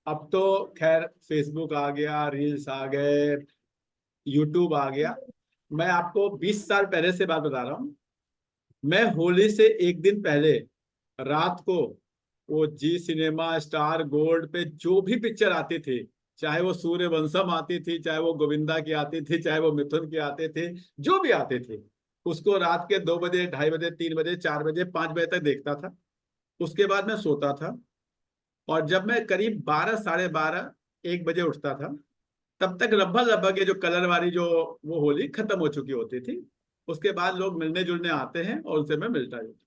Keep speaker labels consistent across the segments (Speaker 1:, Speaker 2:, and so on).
Speaker 1: अब तो खैर फेसबुक आ गया, रील्स आ गए, यूट्यूब आ गया। मैं आपको 20 साल पहले से बात बता रहा हूँ। मैं होली से एक दिन पहले रात को वो जी सिनेमा, स्टार गोल्ड पे जो भी पिक्चर आती थी, चाहे वो सूर्यवंशम आती थी, चाहे वो गोविंदा की आती थी, चाहे वो मिथुन की आते थे, जो भी आते थे, उसको रात के 2 बजे, 2:30 बजे, 3 बजे, 4 बजे, 5 बजे तक देखता था। उसके बाद मैं सोता था, और जब मैं करीब 12, 12:30, 1 बजे उठता था, तब तक लगभग लगभग ये जो कलर वाली जो वो होली खत्म हो चुकी होती थी। उसके बाद लोग मिलने जुलने आते हैं और उनसे मैं मिलता जुलता।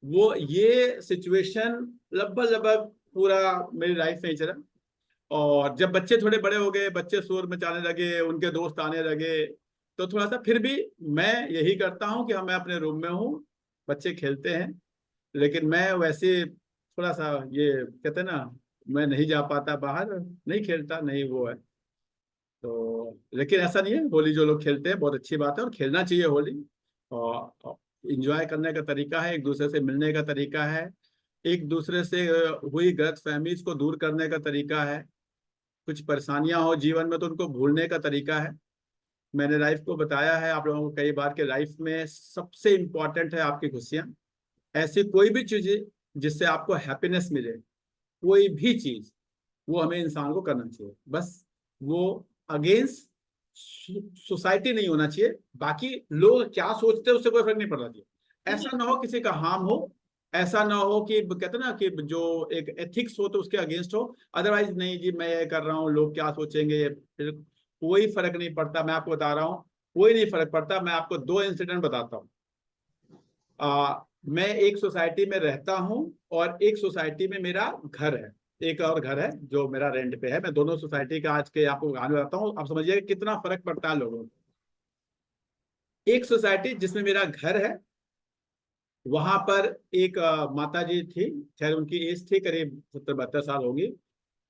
Speaker 1: वो ये सिचुएशन लगभग लगभग पूरा मेरी लाइफ में ही चला। और जब बच्चे थोड़े बड़े हो गए, बच्चे शोर मचाने लगे, उनके दोस्त आने लगे, तो थोड़ा सा फिर भी मैं यही करता हूँ कि मैं अपने रूम में हूँ, बच्चे खेलते हैं, लेकिन मैं वैसे थोड़ा सा ये कहते हैं ना, मैं नहीं जा पाता बाहर, नहीं खेलता, नहीं वो है। तो लेकिन ऐसा नहीं है, होली जो लोग खेलते हैं बहुत अच्छी बात है, और खेलना चाहिए होली। और इंजॉय करने का तरीका है, एक दूसरे से मिलने का तरीका है, एक दूसरे से हुई गलत फहमीज को दूर करने का तरीका है। कुछ परेशानियां हो जीवन में तो उनको भूलने का तरीका है। मैंने लाइफ को बताया है आप लोगों को कई बार कि लाइफ में सबसे इंपॉर्टेंट है आपकी खुशियां। ऐसी कोई भी चीज जिससे आपको हैप्पीनेस मिले, कोई भी चीज, वो हमें इंसान को करना चाहिए। बस वो अगेंस्ट सोसाइटी नहीं होना चाहिए, बाकी लोग क्या सोचते हैं उससे कोई फर्क नहीं पड़ना चाहिए। ऐसा ना हो किसी का हार्म हो, ऐसा ना हो कि कहते ना कि जो एक एथिक्स हो तो उसके अगेंस्ट हो। अदरवाइज नहीं जी मैं ये कर रहा हूँ, लोग क्या सोचेंगे, फिर कोई फर्क नहीं पड़ता। मैं आपको बता रहा हूँ, कोई नहीं फर्क पड़ता। मैं आपको 2 इंसिडेंट बताता हूँ। मैं एक सोसाइटी में रहता हूँ, और एक सोसाइटी में मेरा घर है, एक और घर है जो मेरा रेंट पे है। मैं दोनों सोसाइटी का आज के आपको कहानी बताता हूँ, आप समझिएगा कितना फर्क पड़ता है लोगों को। एक सोसाइटी जिसमें मेरा घर है, वहां पर एक माता जी थी, खैर उनकी एज थी करीब 70-72 साल होगी।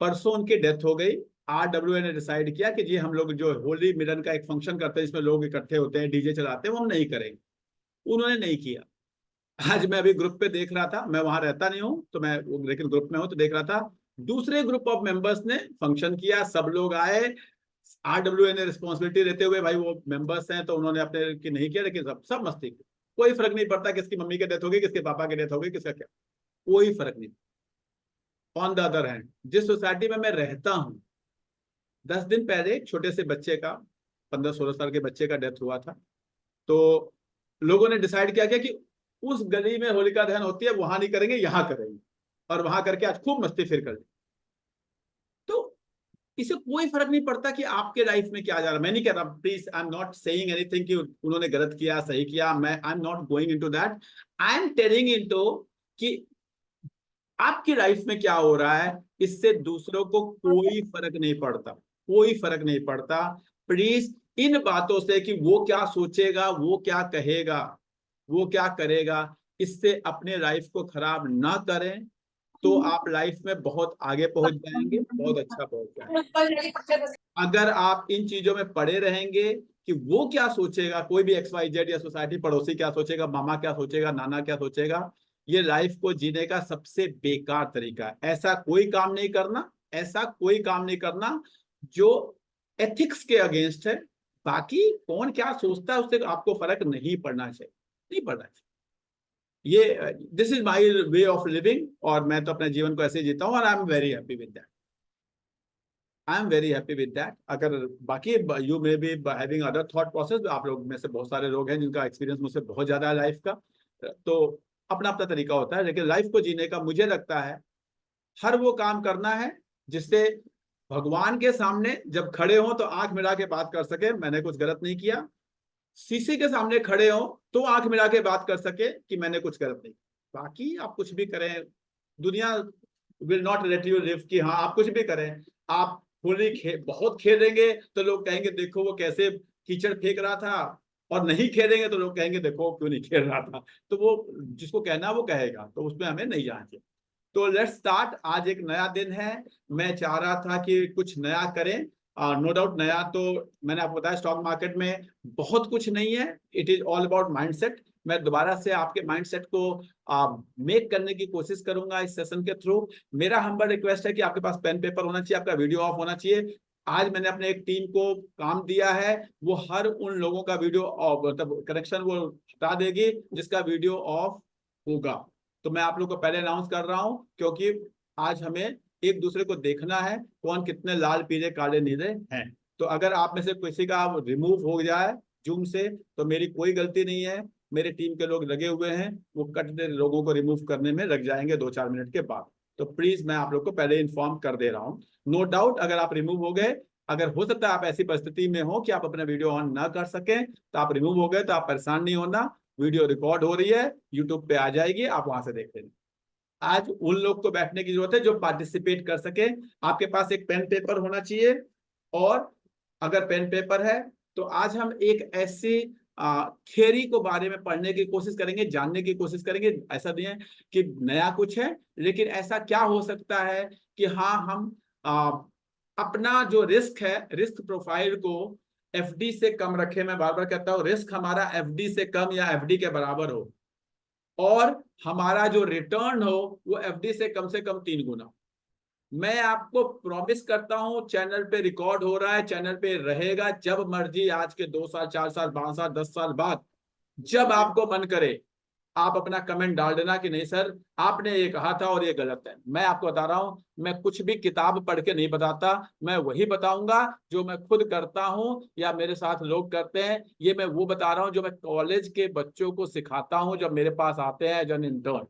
Speaker 1: परसों उनकी डेथ हो गई। RWA ने डिसाइड किया कि जी हम लोग जो होली मिलन का एक फंक्शन करते हैं, इसमें लोग इकट्ठे होते हैं, डीजे चलाते हैं, वो हम नहीं करेंगे। उन्होंने नहीं किया। आज मैं अभी ग्रुप पे देख रहा था, मैं वहां रहता नहीं हूँ तो मैं, लेकिन ग्रुप में हूँ तो देख रहा था, दूसरे ग्रुप ऑफ मेंबर्स ने फंक्शन किया, सब लोग आए। RWA ने रिस्पॉन्सिबिलिटी लेते हुए, भाई वो मेंबर्स हैं तो उन्होंने अपने की नहीं किया, लेकिन सब सब मस्ती की। कोई फर्क नहीं पड़ता किसकी मम्मी की डेथ होगी, किसके पापा की डेथ होगी, किसका क्या, कोई फर्क नहीं। ऑन द अदर हैंड, जिस सोसाइटी में मैं रहता हूँ, 10 दिन पहले एक छोटे से बच्चे का, 15-16 साल के बच्चे का डेथ हुआ था। तो लोगों ने डिसाइड किया कि उस गली में होलिका दहन होती है, वहां नहीं करेंगे, यहां करेंगे, और वहां करके आज खूब मस्ती फिर कर ली। तो इससे कोई फर्क नहीं पड़ता कि आपके लाइफ में क्या जा रहा है। मैं नहीं कह रहा, please, I am not saying anything कि उन्होंने गलत किया सही किया, मैं I am not going into that. I am telling into कि आपकी लाइफ में क्या हो रहा है, इससे दूसरों को कोई फर्क नहीं पड़ता, कोई फर्क नहीं पड़ता। प्लीज इन बातों से कि वो क्या सोचेगा, वो क्या कहेगा, वो क्या करेगा, इससे अपने लाइफ को खराब ना करें, तो आप लाइफ में बहुत आगे पहुंच जाएंगे, बहुत अच्छा पहुंच जाएंगे। अगर आप इन चीजों में पड़े रहेंगे कि वो क्या सोचेगा, कोई भी XYZ या सोसाइटी, पड़ोसी क्या सोचेगा, मामा क्या सोचेगा, नाना क्या सोचेगा, ये लाइफ को जीने का सबसे बेकार तरीका है। ऐसा कोई काम नहीं करना, ऐसा कोई काम नहीं करना जो एथिक्स के अगेंस्ट है। बाकी कौन क्या सोचता है उससे आपको फर्क नहीं पड़ना चाहिए, नहीं पड़ना चाहिए। ये this is my way of living, और मैं तो अपने जीवन को ऐसे ही जीता हूँ, और I am very happy with that. I am very happy with that. अगर बाकी you may be having other thought process, आप लोग में से बहुत सारे लोग हैं जिनका एक्सपीरियंस मुझसे बहुत ज्यादा है लाइफ का, तो अपना अपना तरीका होता है। लेकिन लाइफ को जीने का मुझे लगता है हर वो काम करना है जिससे भगवान के सामने जब खड़े हो तो आंख मिला के बात कर सके, मैंने कुछ गलत नहीं किया। शीशे के सामने खड़े हो तो आंख मिला के बात कर सके कि मैंने कुछ गलत नहीं। बाकी आप कुछ भी करें, दुनिया will not let you live, कि हाँ आप कुछ भी करें। आप होली बहुत खेलेंगे तो लोग कहेंगे देखो वो कैसे कीचड़ फेंक रहा था, और नहीं खेलेंगे तो लोग कहेंगे देखो क्यों नहीं खेल रहा था। तो वो जिसको कहना वो कहेगा, तो उसमें हमें नहीं जाना चाहिए। तो लेट्स स्टार्ट, आज एक नया दिन है। मैं चाह रहा था कि कुछ नया करें। नो डाउट नया तो मैंने आपको बताया, स्टॉक मार्केट में बहुत कुछ नहीं है, it is all about mindset. मैं दोबारा से आपके माइंडसेट को मेक करने की कोशिश करूंगा इस सेशन के थ्रू। मेरा हम्बल रिक्वेस्ट है कि आपके पास पेन पेपर होना चाहिए, आपका वीडियो ऑफ होना चाहिए। आज मैंने अपने एक टीम को काम दिया है, वो हर उन लोगों का वीडियो ऑफ, मतलब कनेक्शन वो हटा देगी जिसका वीडियो ऑफ होगा। तो मैं आप लोग को पहले अनाउंस कर रहा हूं, क्योंकि आज हमें एक दूसरे को देखना है कौन कितने लाल पीले काले नीले हैं। तो अगर आप में से किसी का रिमूव हो जाए जूम से, तो मेरी कोई गलती नहीं है, मेरे टीम के लोग लगे हुए हैं, वो कट दे लोगों को रिमूव करने में लग जाएंगे 2-4 मिनट के बाद। तो प्लीज मैं आप लोग को पहले इन्फॉर्म कर दे रहा हूँ। नो डाउट अगर आप रिमूव हो गए, अगर हो सकता है आप ऐसी परिस्थिति में हो कि आप अपना वीडियो ऑन ना कर सकें, तो आप रिमूव हो गए तो आप परेशान नहीं होना, वीडियो रिकॉर्ड हो रही है, यूट्यूब पे आ जाएगी, आप वहां से देख लेंगे। आज उन लोग को बैठने की जरूरत है जो पार्टिसिपेट कर सके। आपके पास एक पेन पेपर होना चाहिए, और अगर पेन पेपर है तो आज हम एक ऐसी थियरी को बारे में पढ़ने की कोशिश करेंगे, जानने की कोशिश करेंगे। ऐसा नहीं है कि नया कुछ है, लेकिन ऐसा क्या हो सकता है कि हाँ हम अपना जो रिस्क है, रिस्क प्रोफाइल को एफडी से कम रखे। मैं बार बार कहता हूँ रिस्क हमारा एफडी से कम या एफडी के बराबर हो, और हमारा जो रिटर्न हो वो एफडी से कम 3 गुना। मैं आपको प्रॉमिस करता हूं, चैनल पे रिकॉर्ड हो रहा है, चैनल पे रहेगा, जब मर्जी आज के 2 साल 4 साल 5 साल 10 साल बाद जब आपको मन करे आप अपना कमेंट डाल देना कि नहीं सर आपने ये कहा था और ये गलत है। मैं आपको बता रहा हूं, मैं कुछ भी किताब पढ़ के नहीं बताता, मैं वही बताऊंगा जो मैं खुद करता हूं या मेरे साथ लोग करते हैं। ये मैं वो बता रहा हूं जो मैं कॉलेज के बच्चों को सिखाता हूं जब मेरे पास आते हैं एज एन इंटर्न,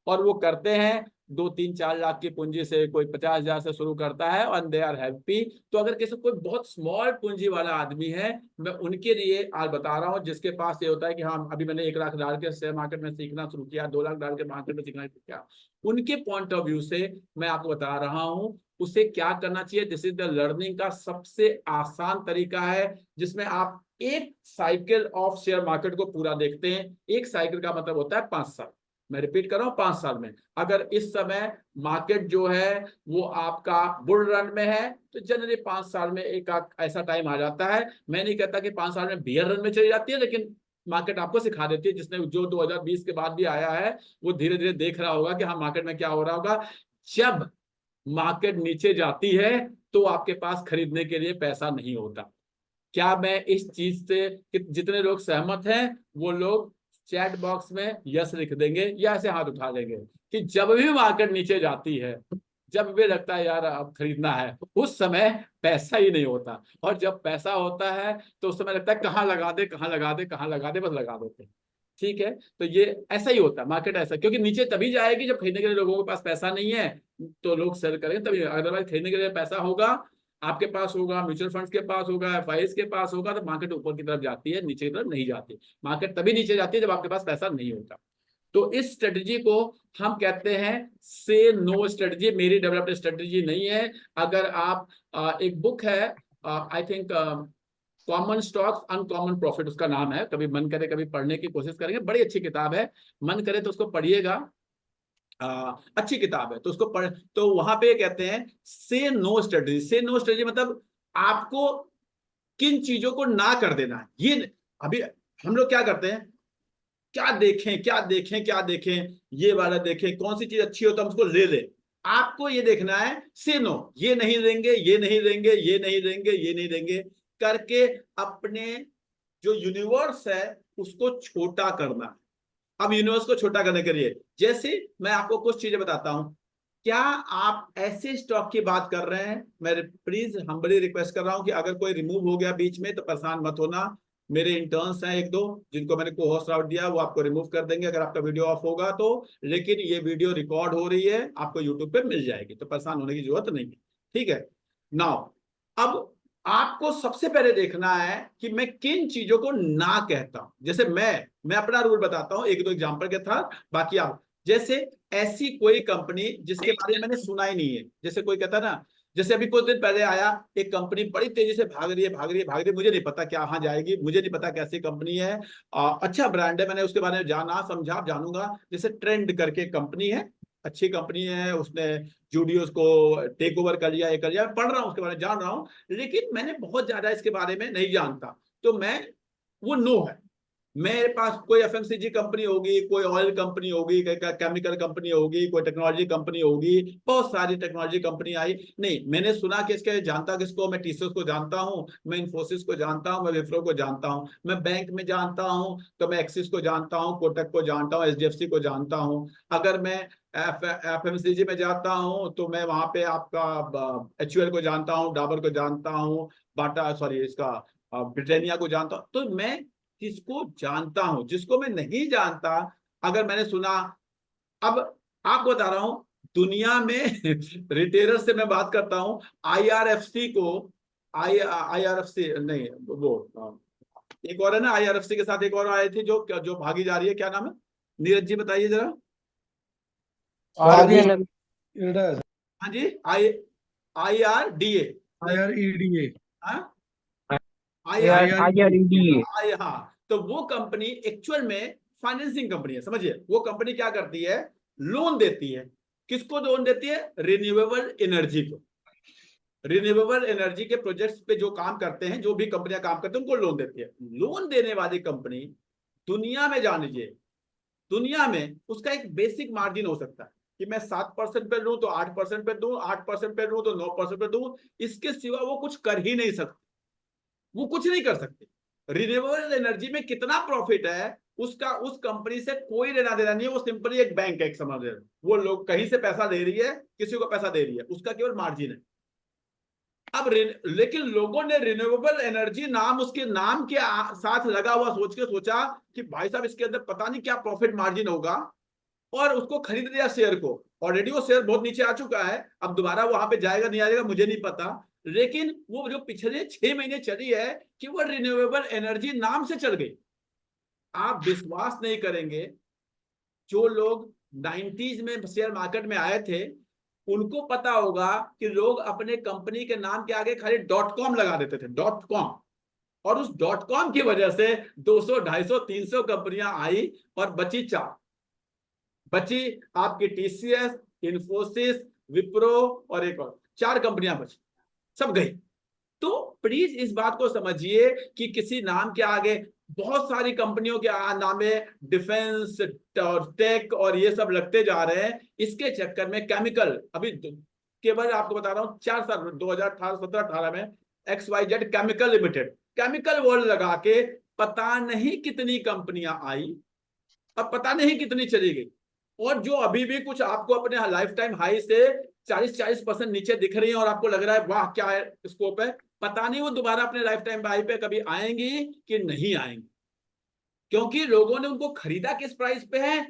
Speaker 1: और वो करते हैं 2-3-4 लाख की पूंजी से, कोई 50,000 से शुरू करता है और दे आर हैप्पी। तो अगर किसी कोई बहुत स्मॉल पूंजी वाला आदमी है, मैं उनके लिए आज बता रहा हूँ, जिसके पास ये होता है कि हाँ अभी मैंने 1 लाख डाल के शेयर मार्केट में सीखना शुरू किया, 2 लाख डाल के मार्केट में सीखना शुरू किया, उनके पॉइंट ऑफ व्यू से मैं आपको बता रहा हूँ उसे क्या करना चाहिए। दिस इज द लर्निंग का सबसे आसान तरीका है, जिसमें आप एक साइकिल ऑफ शेयर मार्केट को पूरा देखते हैं। एक साइकिल का मतलब होता है 5 साल। मैं रिपीट कर रहा हूं, 5 साल में अगर इस समय मार्केट जो है वो आपका बुल रन में है, तो जनरली 5 साल में एक ऐसा टाइम आ जाता है। मैं नहीं कहता कि 5 साल में बियर रन में चली जाती है, लेकिन मार्केट आपको सिखा देती है। जिसने जो 2020 के बाद भी आया है वो धीरे धीरे देख रहा होगा कि हाँ मार्केट में क्या हो रहा होगा। जब मार्केट नीचे जाती है तो आपके पास खरीदने के लिए पैसा नहीं होता। क्या मैं इस चीज से जितने लोग सहमत हैं वो लोग चैट बॉक्स में यस लिख देंगे या ऐसे हाथ उठा लेंगे कि जब भी मार्केट नीचे जाती है, जब भी लगता है यार अब खरीदना है, उस समय पैसा ही नहीं होता, और जब पैसा होता है तो उस समय लगता है कहाँ लगा दे कहाँ लगा दे कहाँ लगा दे, बस लगा देते हैं। ठीक है, तो ये ऐसा ही होता है मार्केट ऐसा, क्योंकि नीचे तभी जाएगी जब खरीदने के लिए लोगों के पास पैसा नहीं है, तो लोग सेल करेंगे तभी। अदरवाइज खरीदने के लिए पैसा होगा, आपके पास होगा, म्यूचुअल फंड्स के पास होगा, एफआईएस के पास होगा, तो मार्केट ऊपर की तरफ जाती है, नीचे की तरफ नहीं जाती। मार्केट तभी नीचे जाती है जब आपके पास पैसा नहीं होता। तो इस स्ट्रेटजी को हम कहते हैं से नो स्ट्रेटजी। मेरी डेवलप्ड स्ट्रेटजी नहीं है। अगर आप एक बुक है I think common stocks uncommon profit उसका नाम है, कभी मन करे कभी पढ़ने की कोशिश करेंगे, बड़ी अच्छी किताब है, मन करे तो उसको पढ़िएगा। अच्छी किताब है तो उसको पढ़। तो वहां पे कहते हैं से नो स्ट्रेटजी। से नो स्ट्रेटजी मतलब आपको किन चीजों को ना कर देना है। ये अभी हम लोग क्या करते हैं, क्या देखें क्या देखें क्या देखें, ये वाला देखें, कौन सी चीज अच्छी हो तो हम उसको ले लें। आपको ये देखना है से नो, ये नहीं देंगे ये नहीं देंगे ये नहीं देंगे ये नहीं देंगे करके अपने जो यूनिवर्स है उसको छोटा करना है। अब यूनिवर्स को छोटा करने के लिए जैसे मैं आपको कुछ चीजें बताता हूं। क्या आप ऐसे स्टॉक की बात कर रहे हैं, मैं प्लीज हम्बली रिक्वेस्ट कर रहा हूं कि अगर कोई रिमूव हो गया बीच में तो परेशान मत होना। मेरे इंटर्न्स हैं 1-2 जिनको मैंने को होस्ट आउट दिया, वो आपको रिमूव कर देंगे अगर आपका वीडियो ऑफ होगा तो। लेकिन ये वीडियो रिकॉर्ड हो रही है, आपको यूट्यूब पे मिल जाएगी, तो परेशान होने की जरूरत नहीं है। ठीक है, नाउ अब आपको सबसे पहले देखना है कि मैं किन चीजों को ना कहता हूं। जैसे मैं अपना रूल बताता हूं 1-2 एग्जांपल के था, बाकी आप जैसे ऐसी कोई कंपनी जिसके बारे में मैंने सुना ही नहीं है। जैसे कोई कहता ना, जैसे अभी कुछ दिन पहले आया एक कंपनी बड़ी तेजी से भाग रही है भाग रही है भाग रही है, मुझे नहीं पता क्या कहाँ जाएगी, मुझे नहीं पता कैसी कंपनी है। अच्छा ब्रांड है, मैंने उसके बारे में जाना समझा जानूंगा। जैसे ट्रेंड करके कंपनी है, अच्छी कंपनी है, उसने जूडियोस को टेक ओवर कर लिया, ये कर लिया, पढ़ रहा हूँ उसके बारे में जान रहा हूँ, लेकिन मैंने बहुत ज्यादा इसके बारे में नहीं जानता। तो मैं वो नो है, मेरे पास कोई एफएमसीजी कंपनी होगी, कोई ऑयल कंपनी होगी, कोई केमिकल कंपनी होगी, कोई टेक्नोलॉजी कंपनी होगी, बहुत सारी टेक्नोलॉजी कंपनी आई। नहीं, मैंने सुना किसके, जानता किसको, मैं टीसीएस को जानता हूँ, मैं इन्फोसिस को जानता हूँ, मैं विप्रो को जानता हूँ, मैं बैंक में जानता हूँ तो मैं एक्सिस को जानता हूँ, कोटक को जानता हूँ, एचडीएफसी को जानता हूँ। अगर मैं एफएमसीजी में जाता हूँ तो मैं वहां पे आपका एचयूएल को जानता हूँ, डाबर को जानता हूँ, बाटा सॉरी इसका ब्रिटानिया को जानता हूँ। तो मैं जिसको जानता हूं, जिसको मैं नहीं जानता, अगर मैंने सुना, अब आपको बता रहा हूं, दुनिया में रिटेलर से मैं बात करता हूं, आईआरएफसी को, आईआरएफसी नहीं वो एक और है ना, आईआरएफसी के साथ एक और आए थे जो जो भागी जा रही है, क्या नाम है, नीरज जी बताइए जरा।
Speaker 2: आरबी
Speaker 1: हाँ जी, आई IRDA नहीं,
Speaker 2: IREDA
Speaker 1: हाँ
Speaker 2: IREDA
Speaker 1: आई, हाँ, तो वो कंपनी एक्चुअल में फाइनेंसिंग कंपनी है, समझिए। वो कंपनी क्या करती है, लोन देती है। किसको लोन देती है, रिन्यूएबल एनर्जी को। रिन्यूएबल एनर्जी के प्रोजेक्ट्स पे जो काम करते हैं, जो भी कंपनियां काम करते हैं, उनको लोन देती है। लोन देने वाली कंपनी दुनिया में, जान लीजिए, दुनिया में उसका एक बेसिक मार्जिन हो सकता है कि मैं 7% पे लूं तो 8% पे दूं, 8% पे लूं तो 9% पे दूं। इसके सिवा वो कुछ कर ही नहीं सकते, वो कुछ नहीं कर सकते। रिन्यूएबल एनर्जी में कितना प्रॉफिट है उसका उस कंपनी से कोई लेना देना नहीं है। वो सिंपली एक बैंक है, एक समझ रहे, वो लोग कहीं से पैसा दे रही है, किसी को पैसा दे रही है, उसका केवल मार्जिन है। अब लेकिन लोगों ने रिन्यूएबल एनर्जी नाम उसके नाम के साथ लगा हुआ सोच के सोचा कि भाई साहब इसके अंदर पता नहीं क्या प्रॉफिट मार्जिन होगा, और उसको खरीद लिया शेयर को। ऑलरेडी वो शेयर बहुत नीचे आ चुका है, अब दोबारा वहां पे जाएगा नहीं आएगा मुझे नहीं पता, लेकिन वो जो पिछले 6 महीने चली है कि वो रिन्यूएबल एनर्जी नाम से चल गई। आप विश्वास नहीं करेंगे, जो लोग 90s में शेयर मार्केट में आए थे, उनको पता होगा कि लोग अपने कंपनी के नाम के आगे खाली .com लगा देते थे, .com। और उस .com की वजह से 200, 250, 300 कंपनियां आई और बची 4। बची आपकी टीसीएस, इन्फोसिस, विप्रो और एक और 4 कंपनियां बची, सब गई। तो प्लीज इस बात को समझिए कि किसी नाम के आगे, बहुत सारी कंपनियों के नामे डिफेंस और टेक और ये सब लगते जा रहे हैं। इसके चक्कर में केमिकल, अभी केवल आपको बता रहा हूं 4 साल, 2018, 17, 18 में XYZ chemical limited, chemical world लगा के पता नहीं कितनी कंपनियां आई, अब पता नहीं कितनी चली गई। और जो अभी भी कुछ आपको अपने लाइफ टाइम हाई से 40% नीचे दिख रही है और आपको लग रहा है वाह क्या है स्कोप है, पता नहीं वो दोबारा अपने लाइफ टाइम हाई पे कभी आएंगी कि नहीं आएंगी, क्योंकि लोगों ने उनको खरीदा किस प्राइस पे है,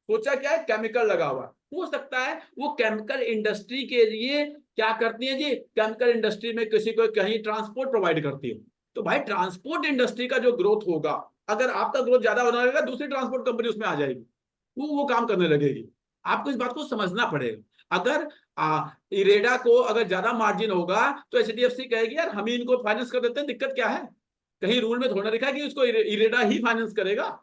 Speaker 1: सोचा क्या है, केमिकल लगा हुआ। हो सकता है वो केमिकल इंडस्ट्री के लिए क्या करती है जी, केमिकल इंडस्ट्री में किसी को कहीं ट्रांसपोर्ट प्रोवाइड करती हो, तो भाई ट्रांसपोर्ट इंडस्ट्री का जो ग्रोथ होगा, अगर आपका ग्रोथ ज्यादा होना लगेगा, दूसरी ट्रांसपोर्ट कंपनी उसमें आ जाएगी, वो काम करने लगेगी। आपको इस बात को समझना पड़ेगा। अगर इरेडा को अगर ज्यादा मार्जिन होगा तो एचडीएफसी कहेगी यार हम ही इनको फाइनेंस कर देते हैं, दिक्कत क्या है। कहीं रूल में थोड़ा लिखा है कि उसको इरेडा ही फाइनेंस करेगा।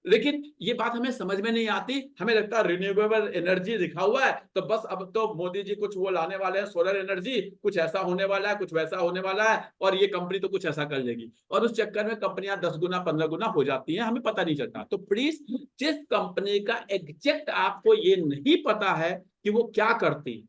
Speaker 1: लेकिन ये बात हमें समझ में नहीं आती, हमें लगता है रिन्यूएबल एनर्जी लिखा हुआ है तो बस अब तो मोदी जी कुछ वो लाने वाले हैं, सोलर एनर्जी, कुछ ऐसा होने वाला है, कुछ वैसा होने वाला है, और ये कंपनी तो कुछ ऐसा कर लेगी, और उस चक्कर में कंपनियां 10 गुना 15 गुना हो जाती हैं, हमें पता नहीं चलता। तो प्लीज, जिस कंपनी का एग्जैक्ट आपको ये नहीं पता है कि वो क्या करती,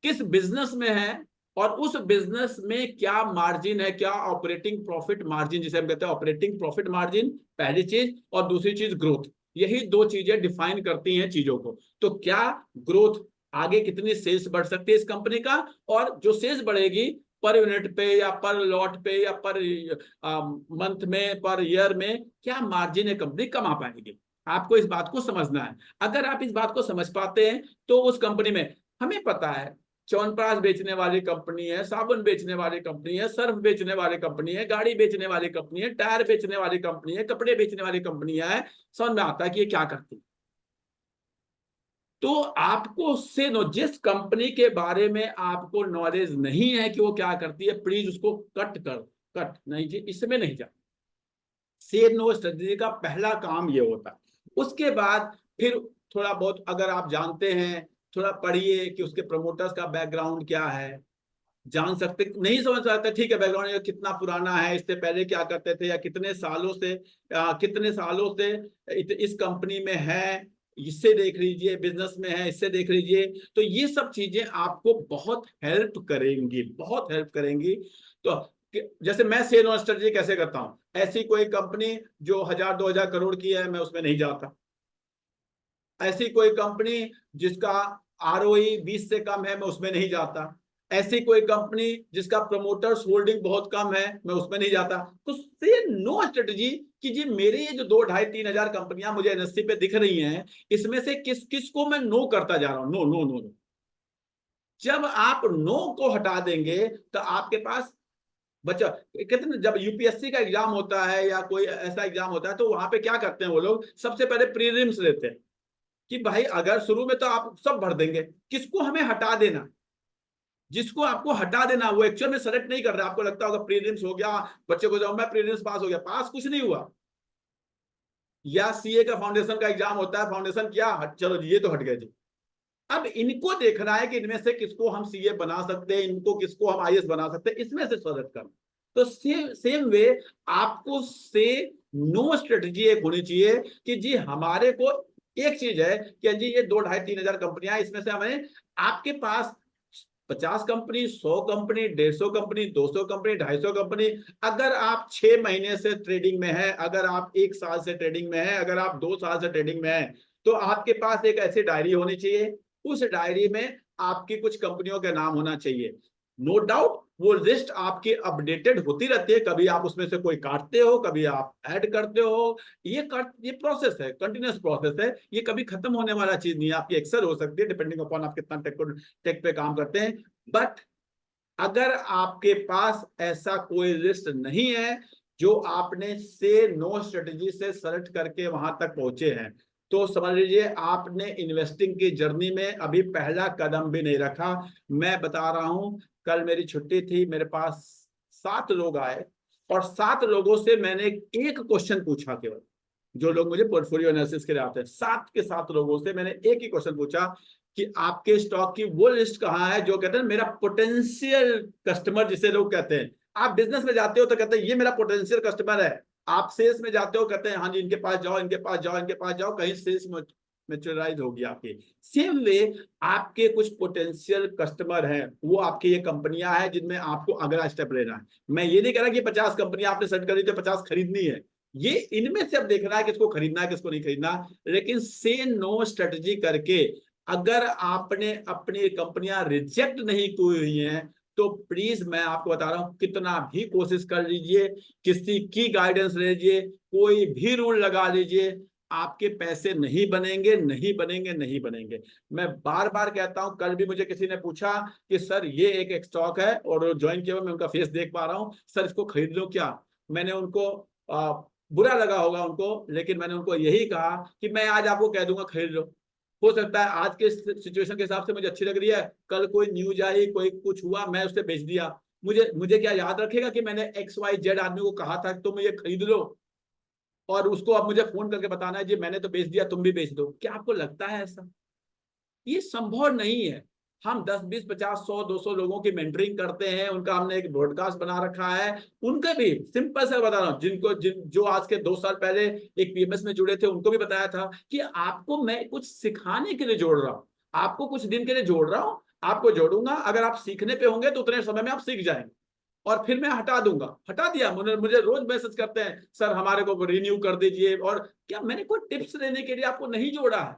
Speaker 1: किस बिजनेस में है, और उस बिजनेस में क्या मार्जिन है, क्या ऑपरेटिंग प्रॉफिट मार्जिन जिसे हम कहते हैं, ऑपरेटिंग प्रॉफिट मार्जिन पहली चीज, और दूसरी चीज ग्रोथ, यही 2 चीजें डिफाइन करती हैं चीजों को। तो क्या ग्रोथ, आगे कितनी सेल्स बढ़ सकती है इस कंपनी का, और जो सेल्स बढ़ेगी पर यूनिट पे या पर लॉट पे या पर मंथ में, पर ईयर में क्या मार्जिन है कंपनी कमा पाएगी। आपको इस बात को समझना है। अगर आप इस बात को समझ पाते हैं तो उस कंपनी में, हमें पता है च्यवनप्राश बेचने वाली कंपनी है, साबुन बेचने वाली कंपनी है, सर्फ बेचने वाली कंपनी है, गाड़ी बेचने वाली कंपनी है, टायर बेचने वाली कंपनी है, कपड़े बेचने वाली कंपनी है, समझ में आता है कि ये क्या करती है। तो आपको उससे जिस कंपनी के बारे में आपको नॉलेज नहीं है कि वो क्या करती है, प्लीज उसको कट नहीं जी, इसमें नहीं जा। से नो स्ट्रेटेजी का पहला काम ये होता है। उसके बाद फिर थोड़ा बहुत अगर आप जानते हैं, थोड़ा पढ़िए कि उसके प्रमोटर्स का बैकग्राउंड क्या है, जान सकते, नहीं समझ पाते, ठीक है बैकग्राउंड कितना पुराना है, इससे पहले क्या करते थे, या कितने सालों से इस कंपनी में है, इससे देख लीजिए, बिजनेस में है, इससे देख लीजिए। तो ये सब चीजें आपको बहुत हेल्प करेंगी, बहुत हेल्प करेंगी। तो जैसे मैं सेल और स्ट्रेटजी कैसे करता हूँ, ऐसी कोई कंपनी जो 1000-2000 करोड़ की है, मैं उसमें नहीं जाता। ऐसी कोई कंपनी जिसका आरओई 20 से कम है, मैं उसमें नहीं जाता। ऐसी कोई कंपनी जिसका प्रमोटर्स होल्डिंग बहुत कम है, मैं उसमें नहीं जाता। तो से नो स्ट्रेटजी कि जी मेरे ये जो 2-2,500-3,000 कंपनियां मुझे एनएससी पे दिख रही हैं, इसमें से किस किस को मैं नो करता जा रहा हूं। No no no no. जब आप नो को हटा देंगे तो आपके पास बच्चा, कहते हैं जब यूपीएससी का एग्जाम होता है या कोई ऐसा एग्जाम होता है, तो वहां पे क्या करते हैं वो लोग, सबसे पहले प्रीलिम्स लेते हैं कि भाई अगर शुरू में तो आप सब भर देंगे, किसको हमें हटा देना, जिसको आपको हटा देना वो एक्चुअल में सेलेक्ट नहीं कर रहा। आपको लगता होगा प्रीलिम्स हो गया, बच्चे को जाओ मैं प्रीलिम्स पास हो गया, पास कुछ नहीं हुआ। या सीए का फाउंडेशन का एग्जाम होता है, फाउंडेशन किया, चलो ये तो हट गए जी। अब इनको देखना है कि इनमें से किसको हम सीए बना सकते हैं, इनको किसको हम आईएएस बना सकते हैं, इसमें से सेलेक्ट करना। तो सेम वे आपको से नो स्ट्रेटजी एक होनी चाहिए कि जी हमारे को एक चीज है कि जी ये 2-2,500-3,000 कंपनियां, इसमें से हमें, आपके पास 50 company, 100 company, 150 company, 200 company, 250 company, अगर आप 6 महीने से ट्रेडिंग में है, अगर आप 1 साल से ट्रेडिंग में है, अगर आप 2 साल से ट्रेडिंग में है, तो आपके पास एक ऐसी डायरी होनी चाहिए। उस डायरी में आपकी कुछ कंपनियों के नाम होना चाहिए। नो डाउट वो लिस्ट आपकी अपडेटेड होती रहती है, कभी आप उसमें से कोई काटते हो, कभी आप ऐड करते हो। ये प्रोसेस है, कंटिन्यूस प्रोसेस है, ये कभी खत्म होने वाला चीज नहीं है। आपकी एक्सेल हो सकती है डिपेंडिंग अपॉन आप कितना टेक पे काम करते हैं। बट अगर आपके पास ऐसा कोई लिस्ट नहीं है जो आपने से नो स्ट्रेटजी से सेलेक्ट करके वहां तक पहुंचे हैं, तो समझ लीजिए आपने इन्वेस्टिंग की जर्नी में अभी पहला कदम भी नहीं रखा। मैं बता रहा हूं, कल मेरी छुट्टी थी, मेरे पास 7 लोग आए, और 7 लोगों से मैंने एक क्वेश्चन पूछा केवल। जो लोग मुझे पोर्टफोलियो एनालिसिस के लिए आते हैं, 7 के 7 लोगों से मैंने एक ही क्वेश्चन पूछा कि आपके स्टॉक की वो लिस्ट कहाँ है जो कहते हैं मेरा पोटेंशियल कस्टमर, जिसे लोग कहते हैं। आप बिजनेस में जाते हो तो कहते हैं ये मेरा पोटेंशियल कस्टमर है। आप सेल्स में जाते हो, कहते हैं हाँ जी इनके पास जाओ, इनके पास जाओ, इनके पास जाओ, कहीं सेल्स मैच्योराइज होगी आपकी। सेम वे आपके कुछ पोटेंशियल कस्टमर हैं, वो आपकी ये कंपनियां हैं जिनमें आपको अगला स्टेप लेना है। मैं ये नहीं कह रहा कि 50 कंपनियां आपने सेट करी तो 50 खरीदनी है, ये इनमें से अब देखना है किसको खरीदना है किसको नहीं खरीदना। लेकिन से नो स्ट्रेटजी करके अगर आपने अपनी कंपनियां रिजेक्ट नहीं की हुई हैं, तो प्लीज मैं आपको बता रहा हूं, कितना भी कोशिश कर लीजिए, किसी की गाइडेंस ले लीजिए, कोई भी रूल लगा लीजिए, आपके पैसे नहीं बनेंगे, नहीं बनेंगे, नहीं बनेंगे। मैं बार बार कहता हूं, कल भी मुझे किसी ने पूछा कि सर ये एक स्टॉक है और ज्वाइन किया, मैं उनका फेस देख पा रहा हूं, सर इसको खरीद लो क्या। मैंने उनको बुरा लगा होगा उनको, लेकिन मैंने उनको यही कहा कि मैं आज आपको कह दूंगा खरीद लो। हो सकता है आज के सिचुएशन के हिसाब से मुझे अच्छी लग रही है, कल कोई न्यूज आई, कोई कुछ हुआ, मैं उसे बेच दिया, मुझे मुझे क्या याद रखेगा कि मैंने XYZ आदमी को कहा था कि तुम ये खरीद लो, और उसको अब मुझे फोन करके बताना है जी मैंने तो बेच दिया, तुम भी बेच दो। क्या आपको लगता है ऐसा? ये संभव नहीं है। हम 10, 20, 50, 100, 200 लोगों की मेंटरिंग करते हैं, उनका हमने एक ब्रॉडकास्ट बना रखा है। उनके भी सिंपल से बता रहा हूँ, जो आज के 2 साल पहले एक पीएमएस में जुड़े थे, उनको भी बताया था कि आपको मैं कुछ सिखाने के लिए जोड़ रहा हूँ, आपको कुछ दिन के लिए जोड़ रहा हूँ, आपको जोड़ूंगा, अगर आप सीखने पे होंगे तो उतने समय में आप सीख जाएंगे, और फिर मैं हटा दूंगा। हटा दिया, मुझे रोज मैसेज करते हैं सर हमारे को रिन्यू कर दीजिए। और क्या मैंने कोई टिप्स देने के लिए आपको नहीं जोड़ा है?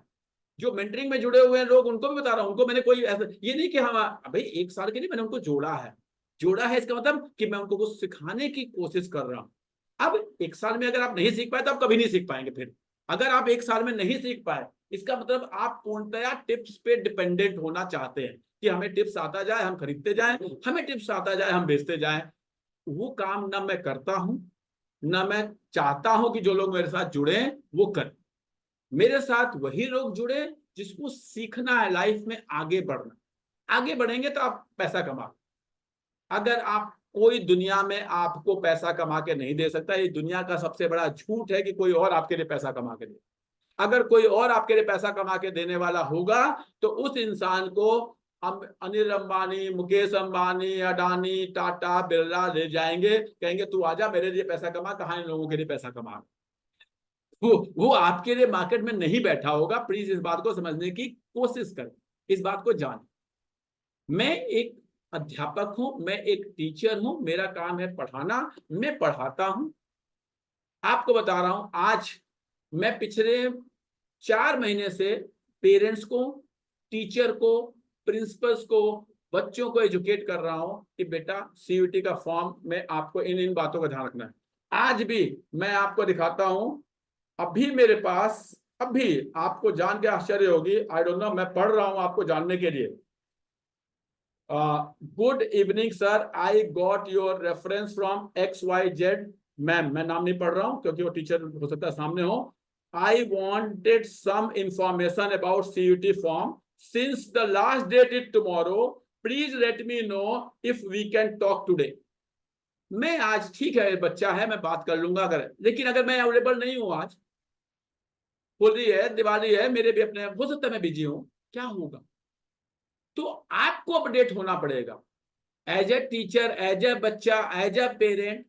Speaker 1: जो मेंटरिंग में जुड़े हुए हैं लोग, उनको भी बता रहा हूं, उनको मैंने कोई ऐसा ये नहीं कि हम भाई 1 साल के लिए मैंने उनको जोड़ा है। जोड़ा है इसका मतलब कि मैं उनको कुछ सिखाने की कोशिश कर रहा हूं। अब 1 साल में अगर आप नहीं सीख पाए तो आप कभी नहीं सीख पाएंगे। फिर अगर आप 1 साल में नहीं सीख पाए, इसका मतलब आप पूर्णतया टिप्स पे डिपेंडेंट होना चाहते हैं कि हमें टिप्स आता जाए हम खरीदते जाएं, हमें टिप्स आता जाए हम बेचते जाएं। वो काम ना मैं करता हूं, ना मैं चाहता हूं कि जो लोग मेरे साथ जुड़े हैं वो करें। मेरे साथ वही लोग जुड़े जिसको सीखना है लाइफ में आगे बढ़ना। आगे बढ़ेंगे तो आप पैसा कमा, अगर आप कोई दुनिया में आपको पैसा कमा के नहीं दे सकता, ये दुनिया का सबसे बड़ा झूठ है कि कोई और आपके लिए पैसा कमा के दे। अगर कोई और आपके लिए पैसा कमा के देने वाला होगा तो उस इंसान को अनिल अंबानी, मुकेश अंबानी, अडानी, टाटा, बिरला ले जाएंगे, कहेंगे तू आजा मेरे लिए पैसा कमा, कहाँ इन लोगों के लिए पैसा कमा। वो आपके लिए मार्केट में नहीं बैठा होगा। प्लीज इस बात को समझने की कोशिश करें, इस बात को जान। मैं एक अध्यापक हूं, मैं एक टीचर हूं, मेरा काम है पढ़ाना, मैं पढ़ाता हूं। आपको बता रहा हूं, आज मैं पिछले 4 महीने से पेरेंट्स को, टीचर को, प्रिंसिपल्स को, बच्चों को एजुकेट कर रहा हूं कि बेटा सीयूईटी का फॉर्म में आपको इन इन बातों का ध्यान रखना है। आज भी मैं आपको दिखाता हूं, अभी मेरे पास, अभी आपको जान के आश्चर्य होगी, आई डोंट नो, मैं पढ़ रहा हूं आपको जानने के लिए। Good evening sir, I got your reference from XYZ ma'am. मैं नाम नहीं पढ़ रहा हूं क्योंकि वो टीचर हो सकता है सामने हो। I wanted some information about CUT form since the last date is tomorrow, please let me know if we can talk today. मैं आज, ठीक है बच्चा है, मैं बात कर लूंगा अगर, लेकिन अगर मैं अवेलेबल नहीं हूं, आज होली है, दिवाली है, मेरे भी अपने, हो सकता है मैं बिजी हूं, क्या होगा? तो आपको अपडेट होना पड़ेगा as a teacher, as a बच्चा, एज ए पेरेंट।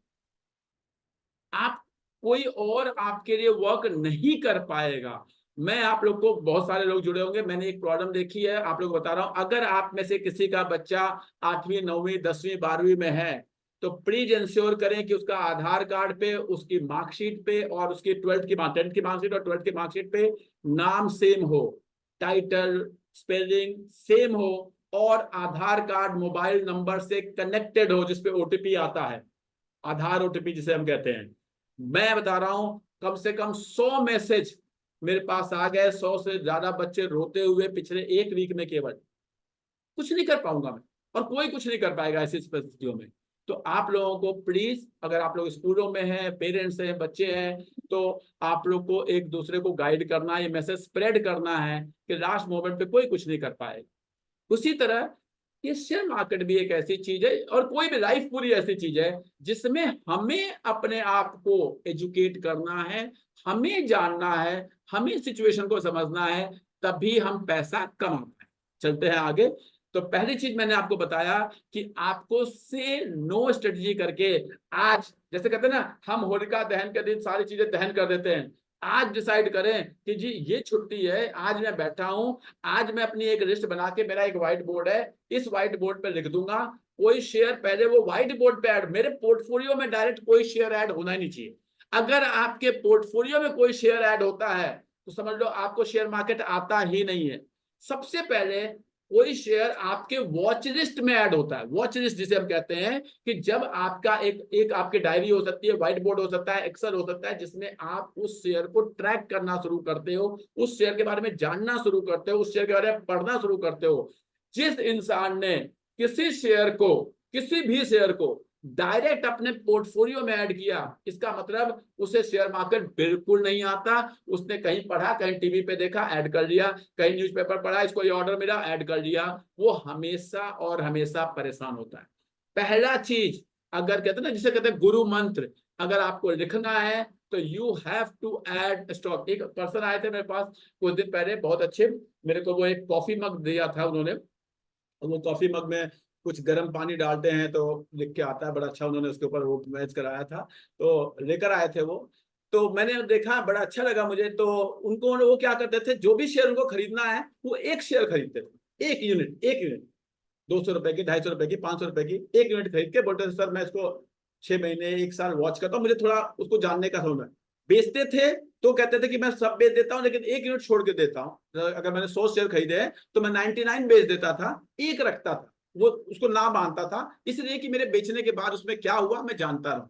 Speaker 1: आप, कोई और आपके लिए वर्क नहीं कर पाएगा। मैं आप लोग को, बहुत सारे लोग जुड़े होंगे, मैंने एक प्रॉब्लम देखी है, आप लोग बता रहा हूं, अगर आप में से किसी का बच्चा 8वीं 9वीं 10वीं 12वीं में है तो प्लीज इंश्योर करें कि उसका आधार कार्ड पे, उसकी मार्कशीट पे और उसकी 12th की 10th की मार्कशीट और 12th की मार्कशीट पे नाम सेम हो, टाइटल स्पेलिंग सेम हो, और आधार कार्ड मोबाइल नंबर से कनेक्टेड हो जिसपे OTP आता है, आधार OTP जिसे हम कहते हैं। मैं बता रहा हूं, कम से कम 100 मैसेज मेरे पास आ गए, 100 से ज्यादा बच्चे रोते हुए पिछले 1 वीक में। केवल कुछ नहीं कर पाऊंगा मैं, और कोई कुछ नहीं कर पाएगा ऐसी परिस्थितियों में। तो आप लोगों को प्लीज, अगर आप लोग स्कूलों में हैं, पेरेंट्स हैं, बच्चे हैं, तो आप लोग को एक दूसरे को गाइड करना है, ये मैसेज स्प्रेड करना है कि लास्ट मोमेंट पे कोई कुछ नहीं कर पाएगा। उसी तरह ये शेयर मार्केट भी एक ऐसी चीज है, और कोई भी लाइफ पूरी ऐसी चीज है जिसमें हमें अपने आप को एजुकेट करना है, हमें जानना है, हमें सिचुएशन को समझना है, तभी हम पैसा कमा पाए। चलते हैं आगे। तो पहली चीज मैंने आपको बताया कि आपको से नो स्ट्रेटजी करके, आज जैसे कहते हैं ना, हम होलिका दहन के दिन सारी चीजें दहन कर देते हैं। आज डिसाइड करें कि जी ये छुट्टी है, आज मैं बैठा हूं, आज मैं अपनी एक लिस्ट बना के, मेरा एक व्हाइट बोर्ड है, इस व्हाइट बोर्ड पे लिख दूंगा कोई शेयर, पहले वो व्हाइट बोर्ड पे ऐड, मेरे पोर्टफोलियो में डायरेक्ट कोई शेयर ऐड होना ही नहीं चाहिए। अगर आपके पोर्टफोलियो में कोई शेयर ऐड होता है तो समझ लो आपको शेयर मार्केट आता ही नहीं है। सबसे पहले कोई शेयर आपके वॉच लिस्ट में ऐड होता है, वॉच लिस्ट जिसे हम कहते हैं, कि जब आपका एक आपकी डायरी हो सकती है, व्हाइट बोर्ड हो सकता है, एक्सेल हो सकता है, जिसमें आप उस शेयर को ट्रैक करना शुरू करते हो, उस शेयर के बारे में जानना शुरू करते हो, उस शेयर के बारे में पढ़ना शुरू करते हो। जिस इंसान ने किसी शेयर को, किसी भी शेयर को डायरेक्ट अपने पोर्टफोलियो में ऐड किया, इसका मतलब उसे शेयर मार्केट बिल्कुल नहीं आता। उसने कहीं पढ़ा, कहीं टीवी पे देखा, ऐड कर लिया, कहीं न्यूज़पेपर पढ़ा, इसको ये ऑर्डर मिला, ऐड कर लिया। वो हमेशा और हमेशा परेशान होता है। पहला चीज, अगर कहते हैं ना, जिसे कहते हैं गुरु मंत्र, अगर आपको लिखना है तो you have to add stock. एक पर्सन आए थे मेरे पास कुछ दिन पहले, बहुत अच्छे, मेरे को वो एक कॉफी मग दिया था उन्होंने। वो कॉफी मग में कुछ गर्म पानी डालते हैं तो लिख के आता है, बड़ा अच्छा उन्होंने उसके ऊपर वो मैच कराया था, तो लेकर आए थे वो। तो मैंने देखा, बड़ा अच्छा लगा मुझे। तो उनको, वो क्या करते थे, जो भी शेयर उनको खरीदना है वो एक शेयर खरीदते थे, एक यूनिट 200 रुपए की, 250 रुपए की, 500 रुपए की, एक यूनिट खरीद के बोलते थे सर मैं इसको 6 महीने 1 साल वॉच करता हूँ, मुझे थोड़ा उसको जानने का समझ। बेचते थे तो कहते थे कि मैं सब बेच देता हूँ लेकिन एक यूनिट छोड़ के देता हूँ। अगर मैंने 100 शेयर खरीदे हैं तो मैं 99 बेच देता था, एक रखता था, वो उसको ना मानता था, इसलिए कि मेरे बेचने के बाद उसमें क्या हुआ मैं जानता रहूं।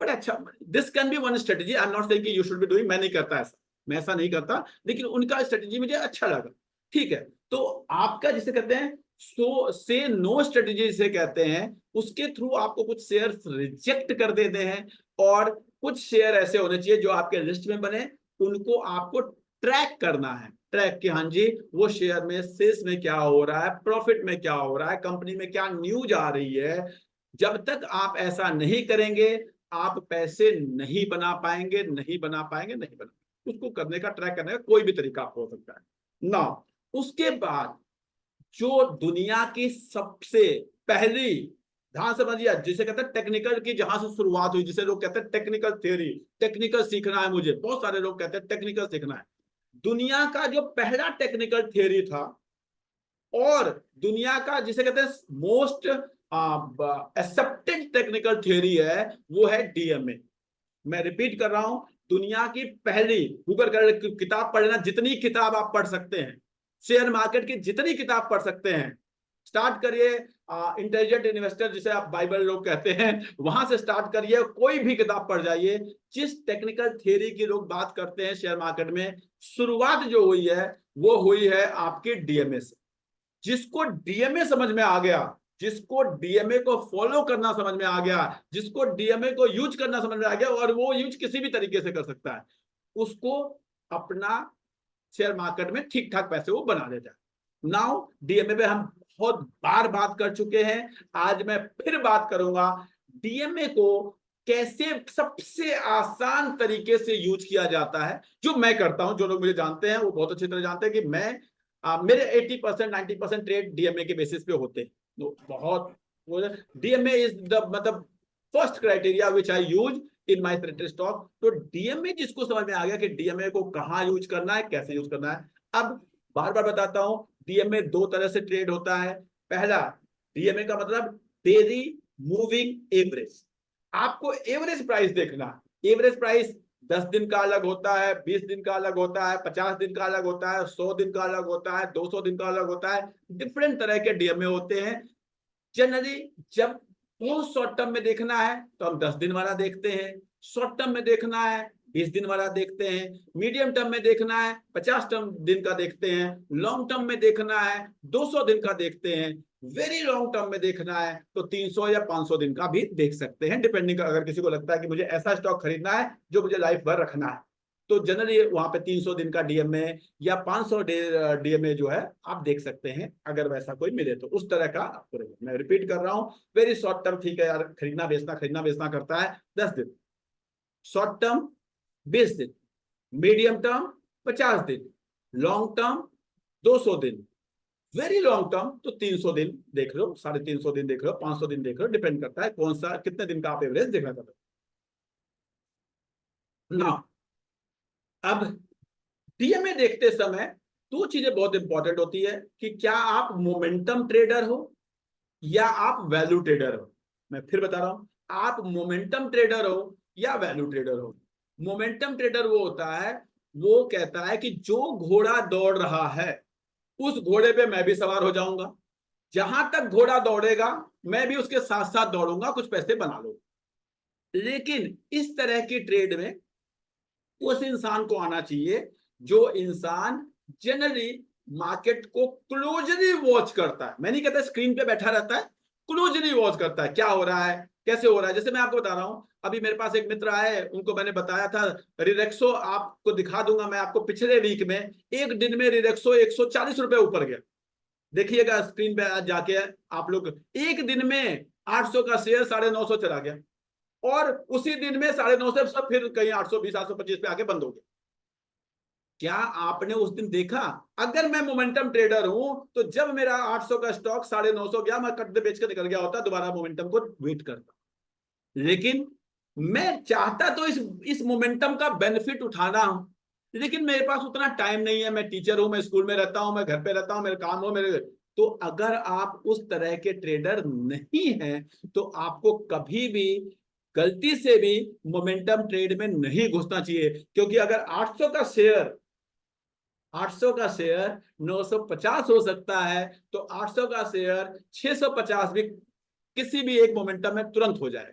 Speaker 1: बट अच्छा, this can be one strategy, I am not saying कि यू शुड बी डूइंग, मैं नहीं करता ऐसा, मैं ऐसा नहीं करता, लेकिन उनका स्ट्रेटेजी मुझे अच्छा लगा। ठीक है, तो आपका जिसे कहते हैं सो से नो स्ट्रेटेजी जिसे कहते हैं, उसके थ्रू आपको कुछ शेयर रिजेक्ट कर देते हैं, और कुछ शेयर ऐसे होने चाहिए जो आपके लिस्ट में बने, उनको आपको ट्रैक करना है, ट्रैक कि हाँ जी वो शेयर में सेल्स में क्या हो रहा है, प्रॉफिट में क्या हो रहा है, कंपनी में क्या न्यूज आ रही है। जब तक आप ऐसा नहीं करेंगे आप पैसे नहीं बना पाएंगे, नहीं बना पाएंगे, नहीं बना पाएंगे। उसको करने का, ट्रैक करने का कोई भी तरीका हो सकता है ना। उसके बाद जो दुनिया की सबसे पहली, ध्यान समझिए, जिसे कहते हैं टेक्निकल की, जहां से शुरुआत हुई, जिसे लोग कहते हैं टेक्निकल थ्योरी, टेक्निकल सीखना है मुझे, बहुत सारे लोग कहते हैं टेक्निकल सीखना है। दुनिया का जो पहला टेक्निकल थ्योरी था और दुनिया का जिसे कहते हैं मोस्ट एक्सेप्टेड टेक्निकल थ्योरी है, वो है डीएमए। मैं रिपीट कर रहा हूं, दुनिया की पहली, गूगल कर किताब पढ़ना, जितनी किताब आप पढ़ सकते हैं, शेयर मार्केट की जितनी किताब पढ़ सकते हैं, स्टार्ट करिए इंटेलिजेंट इन्वेस्टर, जिसे आप बाइबल लोग कहते हैं, वहां से स्टार्ट करिए, कोई भी किताब पढ़ जाइए। जिस टेक्निकल थियरी की लोग बात करते हैं शेयर मार्केट में, शुरुआत जो हुई है वो हुई है आपके डीएमए से। जिसको डीएमए समझ में आ गया, जिसको डीएमए को फॉलो करना समझ में आ गया, जिसको डीएमए को यूज करना समझ में आ गया, और वो यूज किसी भी तरीके से कर सकता है, उसको अपना शेयर मार्केट में ठीक ठाक पैसे वो बना देता है। नाउ डीएमए पे हम बहुत बार बात कर चुके हैं, आज मैं फिर बात करूंगा डीएमए को कैसे सबसे आसान तरीके से यूज किया जाता है, जो मैं करता हूं। जो लोग मुझे जानते हैं वो बहुत अच्छी तरह जानते हैं कि मैं मेरे 80% 90% ट्रेड डीएमए के बेसिस पे होते हैं। तो बहुत डीएमए इज द मतलब first criteria which I use in my trade stock. तो डीएमए जिसको समझ में आ गया कि डीएमए को कहां यूज करना है, कैसे यूज करना है। अब बार बार बताता हूं, डीएमए दो तरह से ट्रेड होता है। पहला, डीएमए का मतलब डेली मूविंग एवरेज। आपको एवरेज प्राइस देखना। एवरेज प्राइस 10 दिन का अलग होता है, 20 दिन का अलग होता है, 50 दिन का अलग होता है, 100 दिन का अलग होता है, 200 दिन का अलग होता है। डिफरेंट तरह के डीएमए होते हैं। जनरली जब बहुत शॉर्ट टर्म में देखना है तो हम 10 दिन वाला देखते हैं, शॉर्ट टर्म में देखना है 20 दिन वाला देखते हैं, मीडियम टर्म में देखना है 50 दिन का देखते हैं, लॉन्ग टर्म में देखना है 200 दिन का देखते हैं, वेरी लॉन्ग टर्म में देखना है तो 300 या 500 दिन का भी देख सकते हैं, डिपेंडिंग, अगर किसी को लगता है कि मुझे ऐसा स्टॉक खरीदना है जो मुझे लाइफ भर रखना है, तो जनरली वहां पे 300 दिन का डीएमए या 500 डीएमए जो है आप देख सकते हैं, अगर वैसा कोई मिले तो उस तरह का आपको रहेगा। मैं रिपीट कर रहा हूं, वेरी शॉर्ट टर्म ठीक है यार, खरीदना बेचना करता है 10 दिन, शॉर्ट टर्म 20 दिन, मीडियम टर्म 50 दिन, लॉन्ग टर्म 200 दिन, वेरी लॉन्ग टर्म तो 300 दिन देख लो, 350 दिन देख लो, 500 दिन देख लो, डिपेंड करता है कौन सा कितने दिन का आप एवरेज देखना चाहते हो ना। अब डीएमए देखते समय दो चीजें बहुत इंपॉर्टेंट होती है कि क्या आप मोमेंटम ट्रेडर हो या आप वैल्यू ट्रेडर हो। मैं फिर बता रहा हूं, आप मोमेंटम ट्रेडर हो या वैल्यू ट्रेडर हो। मोमेंटम ट्रेडर वो होता है, वो कहता है कि जो घोड़ा दौड़ रहा है उस घोड़े पे मैं भी सवार हो जाऊंगा, जहां तक घोड़ा दौड़ेगा मैं भी उसके साथ साथ दौड़ूंगा, कुछ पैसे बना लूंगा। लेकिन इस तरह की ट्रेड में उस इंसान को आना चाहिए जो इंसान जनरली मार्केट को क्लोजली वॉच करता है। मैं नहीं कहता स्क्रीन पे बैठा रहता है, क्लोजली वॉच करता है क्या हो रहा है, कैसे हो रहा है। जैसे मैं आपको बता रहा हूं, अभी मेरे पास एक मित्र आए, उनको मैंने बताया था रिलैक्सो, आपको दिखा दूंगा मैं आपको, पिछले वीक में एक दिन में रिलैक्सो 140 रुपए ऊपर गया। देखिएगा स्क्रीन पे आज जाके आप लोग, एक दिन में 800 का शेयर 950 चला गया, और उसी दिन में 950 सब फिर कहीं 820 825 पे आके बंद हो गया। क्या आपने उस दिन देखा? अगर मैं मोमेंटम ट्रेडर हूं तो जब मेरा 800 का स्टॉक 950 गया, मैं कट दे बेच कर निकल गया होता, दोबारा मोमेंटम को वेट करता। लेकिन मैं चाहता तो इस मोमेंटम का बेनिफिट उठाना हूं, लेकिन मेरे पास उतना टाइम नहीं है। मैं टीचर हूं, मैं स्कूल में रहता हूं, मैं घर पे रहता हूं, मेरे काम हो मेरे। तो अगर आप उस तरह के ट्रेडर नहीं हैं तो आपको कभी भी गलती से भी मोमेंटम ट्रेड में नहीं घुसना चाहिए, क्योंकि अगर 800 का शेयर 950 हो सकता है, तो 800 का शेयर 650 भी किसी भी एक मोमेंटम में तुरंत हो जाए।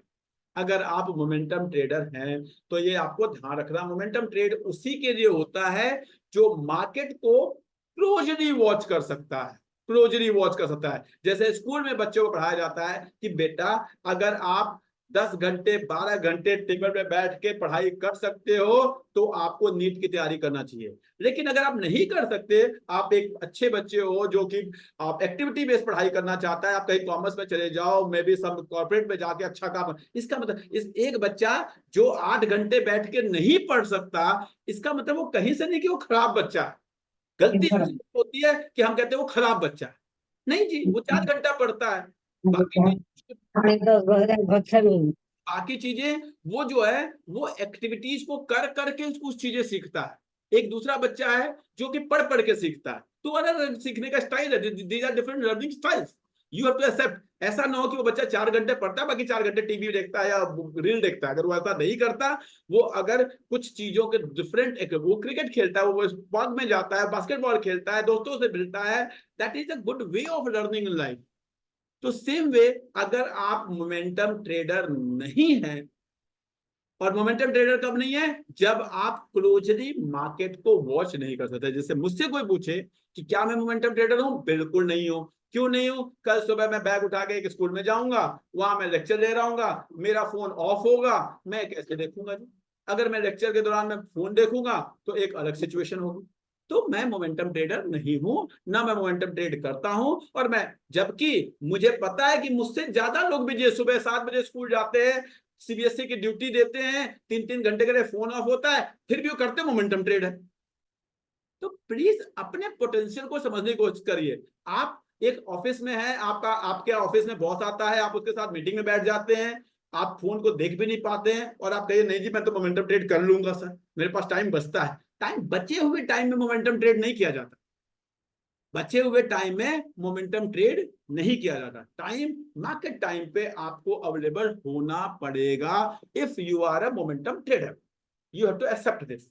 Speaker 1: अगर आप मोमेंटम ट्रेडर हैं तो ये आपको ध्यान रखना, मोमेंटम ट्रेड उसी के लिए होता है जो मार्केट को क्लोजली वॉच कर सकता है, क्लोजली वॉच कर सकता है। जैसे स्कूल में बच्चों को पढ़ाया जाता है कि बेटा अगर आप 10 घंटे 12 घंटे टेबल पे बैठ के पढ़ाई कर सकते हो तो आपको नीट की तैयारी करना चाहिए। लेकिन अगर आप नहीं कर सकते, आप एक अच्छे बच्चे हो जो कि आप एक्टिविटी बेस्ड पढ़ाई करना चाहता है, आप कहीं कॉमर्स में चले जाओ, मे बी सब कॉर्पोरेट में जाके अच्छा काम, इसका मतलब इस एक बच्चा जो 8 घंटे बैठ के नहीं पढ़ सकता, इसका मतलब वो कहीं से नहीं कि वो खराब बच्चा है। गलती होती है कि हम कहते हैं वो खराब बच्चा है। नहीं जी, वो 4 घंटा पढ़ता है। बाकी बाकी चीजें वो जो है वो एक्टिविटीज को कर करके कुछ चीजें सीखता है। एक दूसरा बच्चा है जो कि पढ़ पढ़ के सीखता है, तो अलग सीखने का स्टाइल है। These are different learning styles, you have to accept. ऐसा ना हो कि वो बच्चा 4 घंटे पढ़ता है बाकी 4 घंटे टीवी देखता है या रील देखता है। अगर वो ऐसा नहीं करता, वो अगर कुछ चीजों के डिफरेंट, वो क्रिकेट खेलता है, वो पार्क में जाता है, बास्केटबॉल खेलता है, दोस्तों से मिलता है, that is a good way of learning in life. तो सेम वे, अगर आप मोमेंटम ट्रेडर नहीं है, और मोमेंटम ट्रेडर कब नहीं है, जब आप क्लोजली मार्केट को वॉच नहीं कर सकते। जैसे मुझसे कोई पूछे कि क्या मैं मोमेंटम ट्रेडर हूं, बिल्कुल नहीं हूं। क्यों नहीं हूं? कल सुबह मैं बैग उठा के एक स्कूल में जाऊंगा, वहां मैं लेक्चर दे रहा हूँ, मेरा फोन ऑफ होगा, मैं कैसे देखूंगा जी? अगर मैं लेक्चर के दौरान मैं फोन देखूंगा तो एक अलग सिचुएशन होगी। तो मैं मोमेंटम ट्रेडर नहीं हूं, ना मैं मोमेंटम ट्रेड करता हूं। और मैं, जबकि मुझे पता है कि मुझसे ज्यादा लोग भी सुबह 7 बजे स्कूल जाते हैं, सीबीएसई की ड्यूटी देते हैं, 3-3 घंटे के लिए फोन ऑफ होता है, फिर भी वो करते मोमेंटम ट्रेड है। तो प्लीज अपने पोटेंशियल को समझने की कोशिश करिए। आप एक ऑफिस में है, आपके ऑफिस में बॉस आता है, आप उसके साथ मीटिंग में बैठ जाते हैं, आप फोन को देख भी नहीं पाते हैं, और आप कहिए नहीं जी मैं तो मोमेंटम ट्रेड कर लूंगा सर, मेरे पास टाइम बचता है। टाइम बचे हुए टाइम में मोमेंटम ट्रेड नहीं किया जाता। बचे हुए टाइम में मोमेंटम ट्रेड नहीं किया जाता। टाइम, मार्केट टाइम पे आपको अवेलेबल होना पड़ेगा if you are a momentum trader. You have to accept this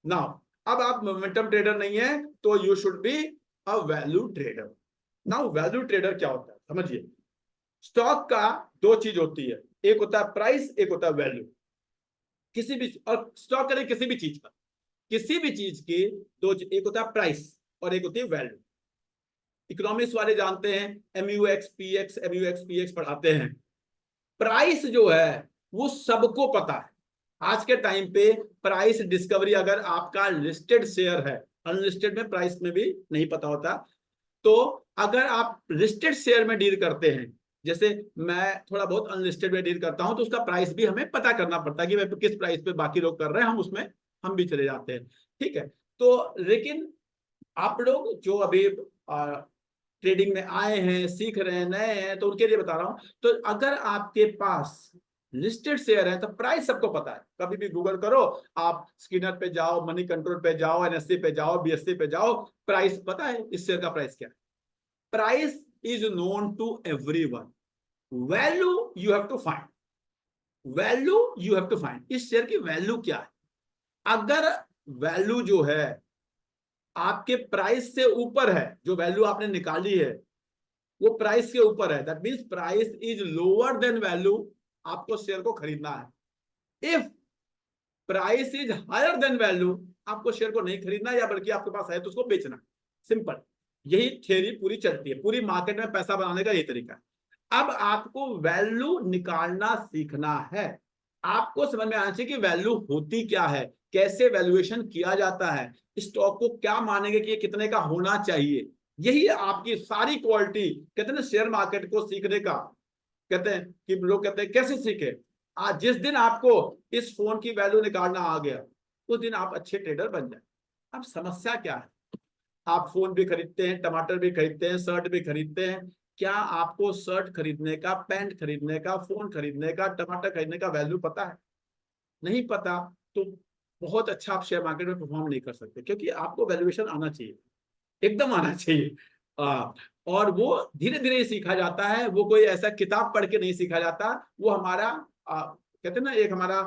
Speaker 1: now. अब आप मोमेंटम ट्रेडर नहीं है तो you should be a value trader. Now value trader क्या होता है समझिए। स्टॉक का दो चीज होती है, एक होता है प्राइस, एक होता है वैल्यू। किसी भी, और स्टॉक करें किसी भी चीज का, किसी भी चीज की दो, एक होता है प्राइस और एक होती है वैल्यू। इकोनॉमिक्स वाले जानते हैं, एमयूएक्स पीएक्स पढ़ाते हैं। प्राइस जो है वो सबको पता है। आज के टाइम पे प्राइस डिस्कवरी, अगर आपका लिस्टेड शेयर है, अनलिस्टेड में प्राइस में भी नहीं पता होता, तो अगर आप लिस्टेड शेयर में डील करते हैं, जैसे मैं थोड़ा बहुत अनलिस्टेड में डील करता हूं, तो उसका प्राइस भी हमें पता करना पड़ता है कि मैं किस प्राइस पे बाकी लोग कर रहे हैं, हम उसमें हम भी चले जाते हैं। ठीक है, तो लेकिन आप लोग जो अभी ट्रेडिंग में आए हैं, सीख रहे हैं, नए हैं, तो उनके लिए बता रहा हूं। तो अगर आपके पास लिस्टेड शेयर है तो प्राइस सबको पता है। कभी भी गूगल करो, आप स्किनर पे जाओ, मनी कंट्रोल पे जाओ, एनएससी पे जाओ, बीएससी पे जाओ, प्राइस पता है इस शेयर का प्राइस क्या है। Price is known to everyone. Value you have to find, value you have to find, इस शेयर की वैल्यू क्या है। अगर वैल्यू जो है आपके प्राइस से ऊपर है, जो वैल्यू आपने निकाली है वो प्राइस के ऊपर है, that means price is lower than value, आपको शेयर को खरीदना है। If price is higher than value, आपको शेयर को नहीं खरीदना, या बल्कि आपके पास है तो उसको बेचना। सिंपल, यही थ्योरी पूरी चलती है, पूरी मार्केट में पैसा बनाने का यही तरीका है। अब आपको वैल्यू निकालना सीखना है। आपको समझ में आना चाहिए कि वैल्यू होती क्या है, कैसे वैल्यूएशन किया जाता है, स्टॉक को क्या मानेंगे कि ये कितने का होना चाहिए। यही आपकी सारी क्वालिटी। कहते हैं ना शेयर मार्केट को सीखने का, कहते हैं कि लोग कहते हैं कैसे सीखे। आज जिस दिन आपको इस फोन की वैल्यू निकालना आ गया, उस दिन आप अच्छे ट्रेडर बन जाए। अब समस्या क्या है, आप फोन भी खरीदते हैं, टमाटर भी खरीदते हैं, शर्ट भी खरीदते हैं। क्या आपको शर्ट खरीदने का, पैंट खरीदने का, फोन खरीदने का, टमाटर खरीदने का वैल्यू पता है? नहीं पता, तो बहुत अच्छा आप शेयर मार्केट में परफॉर्म नहीं कर सकते, क्योंकि आपको वैल्यूएशन आना चाहिए, एकदम आना चाहिए। आ, और वो धीरे धीरे सीखा जाता है, वो कोई ऐसा किताब पढ़ के नहीं सीखा जाता। वो हमारा कहते हैं ना, एक हमारा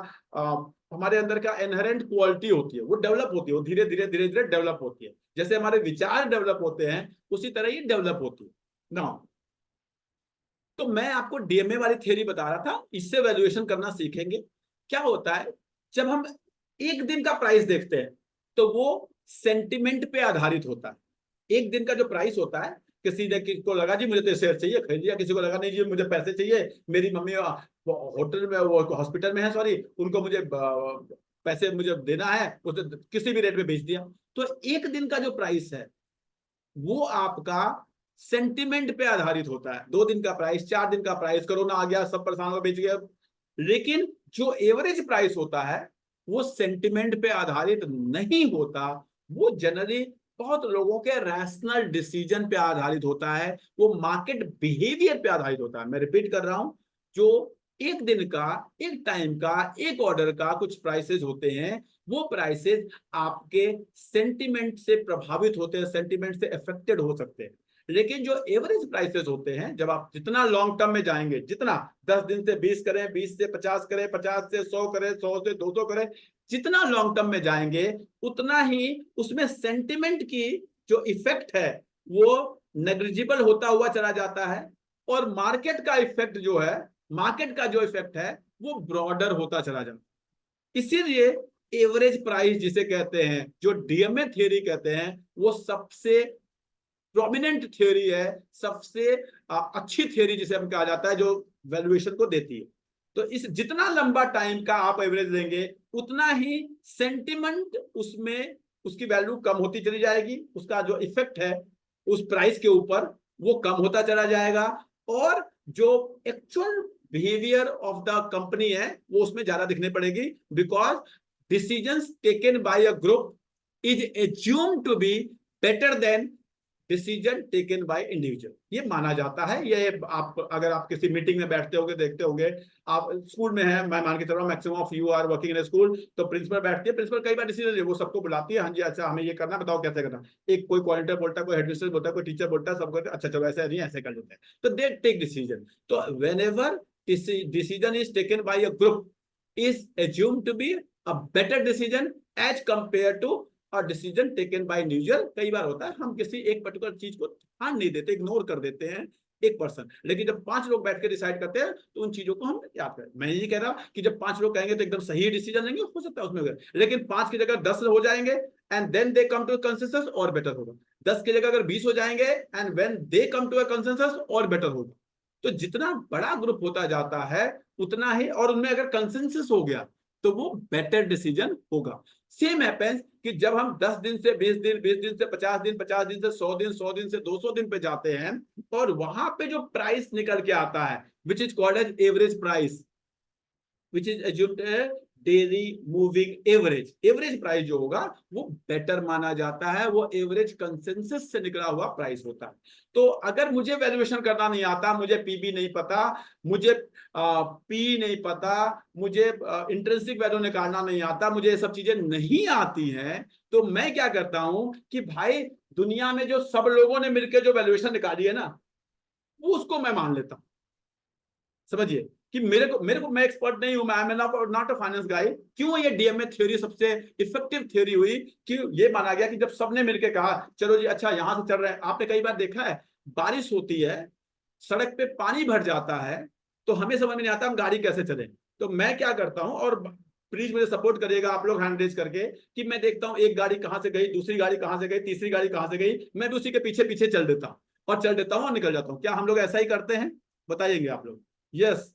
Speaker 1: हमारे अंदर का इनहेरेंट क्वालिटी होती है, वो डेवलप होती है, वो धीरे धीरे धीरे धीरे डेवलप होती है। जैसे हमारे विचार डेवलप होते हैं, उसी तरह ही डेवलप होती है ना। तो मैं आपको डीएमए वाली थ्योरी बता रहा था, इससे वैल्यूएशन करना सीखेंगे। क्या होता है, जब हम एक दिन का प्राइस देखते हैं तो वो सेंटिमेंट पे आधारित होता है। एक दिन का जो प्राइस होता है, किसी को लगा जी मुझे तो शेयर चाहिए, खरीद लिया। किसी को लगा नहीं जी मुझे पैसे चाहिए, मेरी मम्मी होटल में, वो हॉस्पिटल में है, सॉरी, उनको मुझे पैसे मुझे देना है, उसे किसी भी रेट में बेच दिया। तो एक दिन का जो प्राइस है वो आपका सेंटिमेंट पे आधारित होता है। 2 दिन का प्राइस, 4 दिन का प्राइस, कोरोना आ गया, सब परेशान हो बेच गया। लेकिन जो एवरेज प्राइस होता है वो सेंटिमेंट पे आधारित नहीं होता, वो जनरली बहुत लोगों के रैशनल डिसीजन पे आधारित होता है, वो मार्केट बिहेवियर पे आधारित होता है। मैं रिपीट कर रहा हूं, जो एक दिन का, एक टाइम का, एक ऑर्डर का कुछ प्राइसेस होते हैं, वो प्राइसेस आपके सेंटिमेंट से प्रभावित होते हैं, सेंटिमेंट से अफेक्टेड हो सकते हैं। लेकिन जो एवरेज प्राइसेस होते हैं, जब आप जितना लॉन्ग टर्म में जाएंगे, जितना 10 दिन से 20 करें, 20 से 50 करें, 50 से 100 करें, 100 से 200 करें, जितना लॉन्ग टर्म में जाएंगे उतना ही उसमें सेंटिमेंट की जो इफेक्ट है वो नेग्लिजिबल होता हुआ चला जाता है, और मार्केट का इफेक्ट जो है, मार्केट का जो इफेक्ट है वो ब्रॉडर होता चला जाता है। इसीलिए एवरेज प्राइस जिसे कहते हैं, जो डीएमए थ्योरी कहते हैं, वो सबसे प्रोमिनेंट थ्योरी है, सबसे अच्छी थ्योरी जिसे हम कहा जाता है, जो वैल्यूएशन को देती है। तो इस जितना लंबा टाइम का आप एवरेज लेंगे उतना ही सेंटिमेंट उसमें, उसकी वैल्यू कम होती चली जाएगी, उसका जो इफेक्ट है उस प्राइस के ऊपर वो कम होता चला जाएगा, और जो actual behaviour of the company है वो उसमें ज्यादा दिखने पड़ेगी, because decisions taken by a group is assume to be better than decision taken by individual. ये माना जाता है। ये आप अगर आप किसी मीटिंग में बैठते होंगे, देखते होंगे, आप स्कूल में है, मैं मान के चल रहा हूँ maximum of you are working in school, तो प्रिंसिपल बैठती है, प्रिंसिपल कई बार डिसीजन वो सबको बुलाती है, हाँ जी अच्छा हमें ये करना, बताओ कैसे करना। एक कोई कोऑर्डिनेटर बोलता है, कोई हेडमिस्ट्रेस बोलता है, कोई टीचर बोलता है, सब कहते हैं अच्छा चलो ऐसे नहीं ऐसे कर लेते हैं, तो दे टेक डिसीजन। तो whenever decision is taken by a group is assume to be a better decision as compare to और डिसीजन टेकन बाय इंडिविजुअल। कई बार होता है हम किसी एक पर्टिकुलर चीज को ध्यान नहीं देते, इग्नोर कर देते हैं एक पर्सन, लेकिन जब 5 लोग बैठ के डिसाइड करते हैं तो उन चीजों को हम याद करें। मैं ये कह रहा कि जब 5 लोग कहेंगे तो एकदम सही डिसीजन लेंगे, हो सकता है उसमें, लेकिन 5 की जगह 10 हो जाएंगे and then they come to consensus, और बेटर होगा। 10 की जगह अगर 20 हो जाएंगे and when they come to a consensus, और बेटर होगा। तो जितना बड़ा ग्रुप होता जाता है उतना ही, और उनमें अगर कंसेंसस हो गया तो वो बेटर डिसीजन होगा। सेम हैपेंस कि जब हम 10 दिन से 20 दिन, 20 दिन से 50 दिन, 50 दिन से 100 दिन, 100 दिन से 200 दिन पे जाते हैं, और वहां पे जो प्राइस निकल के आता है which is called as average price, which is assumed daily moving average, average price जो होगा वो बेटर माना जाता है, वो एवरेज कंसेंसस से निकला हुआ प्राइस होता है। तो अगर मुझे वैल्यूएशन करना नहीं आता, मुझे पीबी नहीं पता, मुझे पी नहीं पता, मुझे इंट्रिंसिक वैल्यू निकालना नहीं आता, मुझे ये सब चीजें नहीं आती हैं, तो मैं क्या करता हूं कि भाई दुनिया में जो सब लोगों ने मिलकर जो वैल्यूएशन निकाली है ना, वो उसको मैं मान लेता हूं। समझिए कि मेरे को मैं एक्सपर्ट नहीं हूं, मैं I am not a finance guy. क्यों ये डीएमए थ्योरी सबसे इफेक्टिव थ्योरी हुई, कि ये माना गया कि जब सबने मिलकर कहा चलो जी अच्छा यहां से चल रहे हैं। आपने कई बार देखा है, बारिश होती है, सड़क पे पानी भर जाता है, तो हमें समझ में नहीं आता हम गाड़ी कैसे चले। तो मैं क्या करता हूं, और प्लीज मुझे सपोर्ट करिएगा आप लोग हैंड रेज करके, कि मैं देखता हूं एक गाड़ी कहां से गई, दूसरी गाड़ी कहां से गई, तीसरी गाड़ी कहां से गई, मैं भी उसी के पीछे पीछे चल देता हूं, और चल देता हूं और निकल जाता हूं। क्या हम लोग ऐसा ही करते हैं? बताइएंगे आप लोग। यस,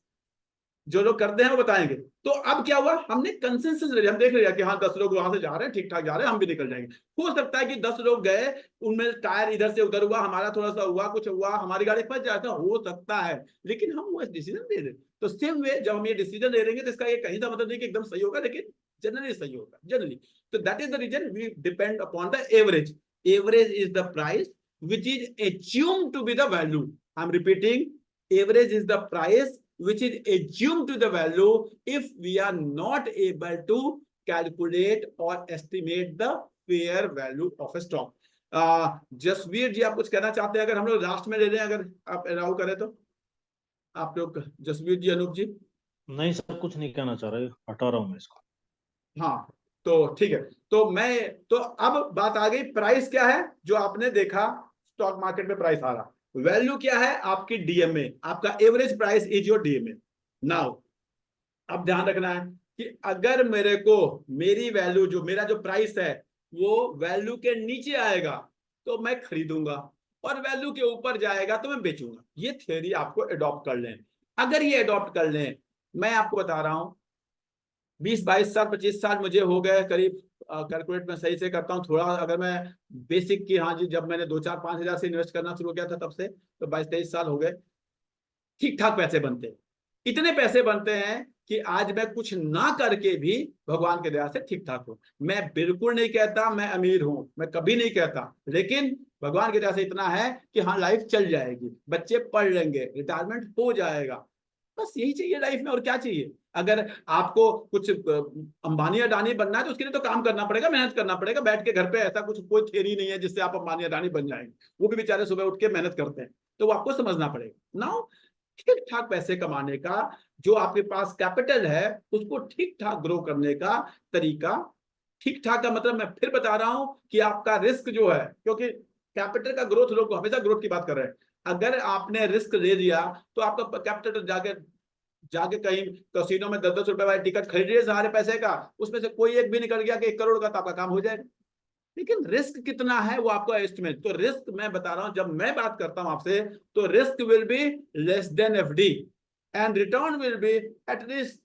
Speaker 1: जो लोग करते हैं वो बताएंगे। तो अब क्या हुआ, हमने कंसेंसस ले लिया, हम देख लिया कि हाँ 10 लोग वहां से जा रहे हैं, ठीक ठाक जा रहे हैं, हम भी निकल जाएंगे। हो सकता है कि 10 लोग गए, उनमें टायर इधर से उधर हुआ, हमारा थोड़ा सा हुआ, कुछ हुआ, हमारी गाड़ी फंस जाता, हो सकता है, लेकिन हम वो डिसीजन ले रहे। तो सेम वे जब हम ये डिसीजन ले लेंगे तो इसका ये कहीं का मतलब नहीं कि एकदम सही होगा, लेकिन जनरली सही होगा, जनरली। तो that is the reason we depend upon the average. Average is the price which is assumed to be the value. I'm repeating, average is the price which is assumed to the value if we are not able to calculate or estimate the fair value of a stock. Jasveer ji आप कुछ कहना चाहते हैं? अगर हम लोग last में ले लें, अगर आप अलाउ करें तो आप लोग, जसवीर जी, अनूप जी।
Speaker 2: नहीं सर, कुछ नहीं कहना चाह रहे, हटा रहा हूँ मैं इसको।
Speaker 1: हाँ तो ठीक है, तो मैं, तो अब बात आ गई प्राइस क्या है, जो आपने देखा स्टॉक मार्केट में प्राइस आ रहा। वैल्यू क्या है? आपकी डीएमए, आपका average price is your DMA. Now अब ध्यान रखना है कि अगर मेरे को मेरी वैल्यू, जो मेरा जो प्राइस है वो वैल्यू के नीचे आएगा तो मैं खरीदूंगा, और वैल्यू के ऊपर जाएगा तो मैं बेचूंगा। ये थ्योरी आपको अडॉप्ट कर लें। अगर ये अडॉप्ट कर लें, मैं आपको बता रहा हूं 20-22 साल 25 साल मुझे हो गए करीब, कैलकुलेट मैं सही से करता हूँ थोड़ा, अगर मैं बेसिक की, हाँ जी, जब मैंने 2-4-5 हजार से इन्वेस्ट करना शुरू किया था तब से, तो 22-23 साल हो गए। ठीक ठाक पैसे बनते हैं, इतने पैसे बनते हैं कि आज मैं कुछ ना करके भी भगवान के दया से ठीक ठाक हूं। मैं बिल्कुल नहीं कहता मैं अमीर हूं, मैं कभी नहीं कहता, लेकिन भगवान की दया से इतना है कि हाँ लाइफ चल जाएगी, बच्चे पढ़ लेंगे, रिटायरमेंट हो जाएगा, बस यही चाहिए लाइफ में, और क्या चाहिए। अगर आपको कुछ अंबानी अडानी बनना है तो उसके लिए तो काम करना पड़ेगा, मेहनत करना पड़ेगा, बैठ के घर पे ऐसा कुछ कोई थ्योरी नहीं है जिससे आप अंबानी अडानी बन जाएंगे। वो भी बेचारे सुबह उठ के मेहनत करते हैं, तो वो आपको समझना पड़ेगा ना। ठीक ठाक पैसे कमाने का, जो आपके पास कैपिटल है उसको ठीक ठाक ग्रो करने का तरीका, ठीक ठाक का मतलब मैं फिर बता रहा हूं कि आपका रिस्क जो है, क्योंकि कैपिटल का ग्रोथ, लोग हमेशा ग्रोथ की बात कर रहे हैं, अगर आपने रिस्क ले लिया तो आपका कैपिटल जाके जाके कहीं कैसीनो में 10-10 रुपए वाली टिकट खरीद रही है सारे पैसे का, उसमें से कोई एक भी निकल गया कि 1 करोड़ का, तो आपका काम हो जाएगा। लेकिन रिस्क कितना है वो आपका एस्टिमेट, तो रिस्क मैं बता रहा हूं, जब मैं बात करता हूं आपसे, तो risk will be less than FD and return will be at least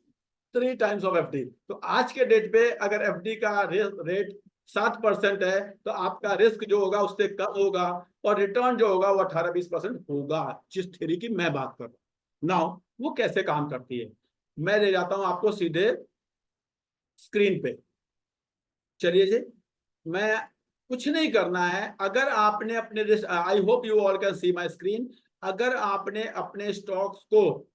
Speaker 1: 3 times of FD. तो आज के डेट पे अगर एफडी का रेट 7% है तो आपका रिस्क जो होगा उससे कम होगा, और रिटर्न जो होगा वो 18-20% होगा, जिस थ्योरी की मैं बात कर रहा हूं। नाउ वो कैसे काम करती है, मैं ले जाता हूं आपको सीधे स्क्रीन पे। चलिए जी, मैं कुछ नहीं करना है, अगर आपने अपने, I hope you all can see my screen, अगर आपने अपने स्टॉक्स को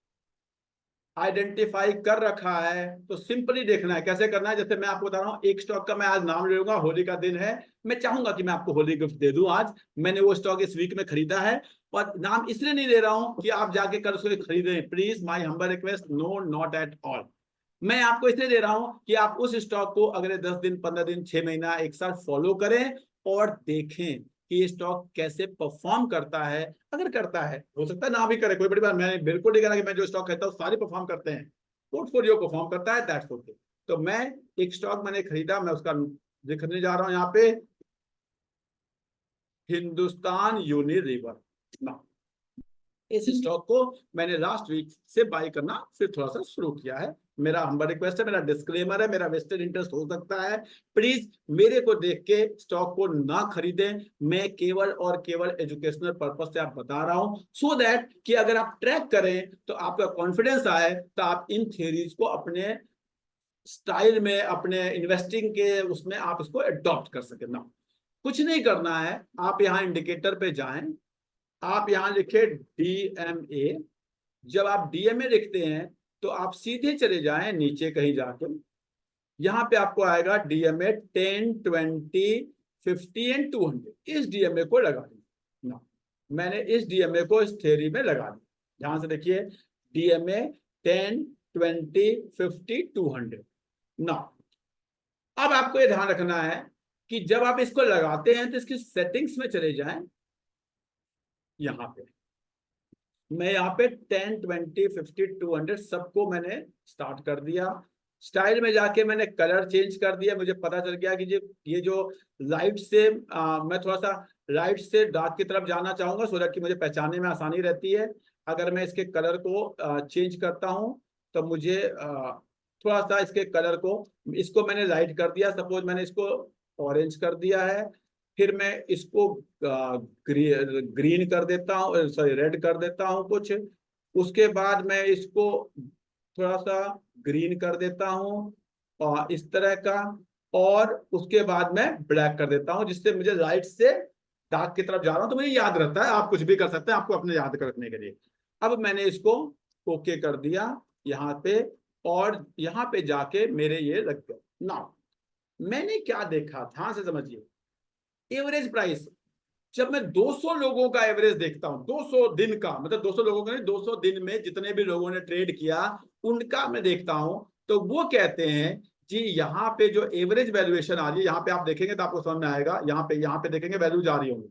Speaker 1: आइडेंटिफाई कर रखा है तो सिंपली देखना है कैसे करना है। जैसे मैं आपको बता रहा हूँ, एक स्टॉक का मैं आज नाम ले लूंगा, होली का दिन है, मैं चाहूंगा कि मैं आपको होली गिफ्ट दे दूं, आज मैंने वो स्टॉक इस वीक में खरीदा है, और नाम इसलिए नहीं ले रहा हूं कि आप जाके कल उसको खरीदें, please my humble request, no not at all. मैं आपको इसलिए दे रहा हूं कि आप उस स्टॉक को अगले 10 दिन, 15 दिन, 6 महीना, 1 साल फॉलो करें और देखें कि ये स्टॉक कैसे परफॉर्म करता है। अगर करता है, हो सकता है ना भी करे, कोई बड़ी बात, मैं बिल्कुल नहीं कह रहा कि मैं जो स्टॉक कहता हूँ सारे परफॉर्म करते हैं, पोर्टफोलियो परफॉर्म करता है, दैट्स ओके। तो मैं एक स्टॉक मैंने खरीदा, मैं उसका दिखने जा रहा हूं यहाँ पे, हिंदुस्तान यूनिलीवर ना, इस स्टॉक को मैंने लास्ट वीक से बाय करना फिर थोड़ा सा शुरू किया है। मेरा हम्बल रिक्वेस्ट है, मेरा डिस्क्लेमर है, मेरा वेस्टेड इंटरेस्ट हो सकता है, प्लीज मेरे को देख के स्टॉक को ना खरीदें, मैं केवल और केवल एजुकेशनल पर्पस से आप बता रहा हूं, सो दैट कि अगर आप ट्रैक करें तो आपका कॉन्फिडेंस आए, तो आप इन थियरीज को अपने स्टाइल में, अपने इन्वेस्टिंग के उसमें आप इसको अडॉप्ट कर सके ना। कुछ नहीं करना है, आप यहाँ इंडिकेटर पे जाएं, आप यहाँ लिखे डीएमए, जब आप डीएमए लिखते हैं तो आप सीधे चले जाएं नीचे कहीं जाके, यहाँ पे आपको आएगा डीएमए 10, 20, 50 एंड 200, इस डीएमए को लगा दिया ना, मैंने इस डीएमए को इस थ्योरी में लगा दिया। ध्यान से देखिए, डीएमए 10, 20, 50, 200 ना। अब आपको ये ध्यान रखना है कि जब आप इसको लगाते हैं तो इसकी सेटिंग्स में चले जाएं, यहाँ पे मैं यहाँ पे 10, 20, 50, 200 सबको मैंने स्टार्ट कर दिया। स्टाइल में जाके मैंने कलर चेंज कर दिया, मुझे पता चल गया कि ये जो लाइट से मैं थोड़ा सा लाइट से डार्क की तरफ जाना चाहूंगा, सो दैट कि मुझे पहचानने में आसानी रहती है। अगर मैं इसके कलर को चेंज करता हूँ तो मुझे थोड़ा सा इसके कलर को, इसको मैंने लाइट कर दिया, सपोज मैंने इसको ऑरेंज कर दिया है, फिर मैं इसको ग्रीन कर देता हूँ, सॉरी रेड कर देता हूँ कुछ, उसके बाद मैं इसको थोड़ा सा ग्रीन कर देता हूँ और इस तरह का, और उसके बाद मैं ब्लैक कर देता हूँ, जिससे मुझे लाइट से डार्क की तरफ जा रहा हूँ तो मुझे याद रहता है। आप कुछ भी कर सकते हैं आपको अपने याद रखने के लिए। अब मैंने इसको ओके कर दिया यहाँ पे, और यहाँ पे जाके मेरे ये लग गए ना। मैंने क्या देखा, ध्यान से समझिए, एवरेज प्राइस, जब मैं 200 लोगों का एवरेज देखता हूं, 200 दिन का, मतलब 200 लोगों का नहीं, 200 दिन में जितने भी लोगों ने ट्रेड किया उनका मैं देखता हूं, तो वो कहते हैं जी यहाँ पे जो एवरेज वैल्यूएशन आ रही है, यहाँ पे आप देखेंगे तो आपको समझ में आएगा, यहाँ पे देखेंगे वैल्यू जा रही होंगी।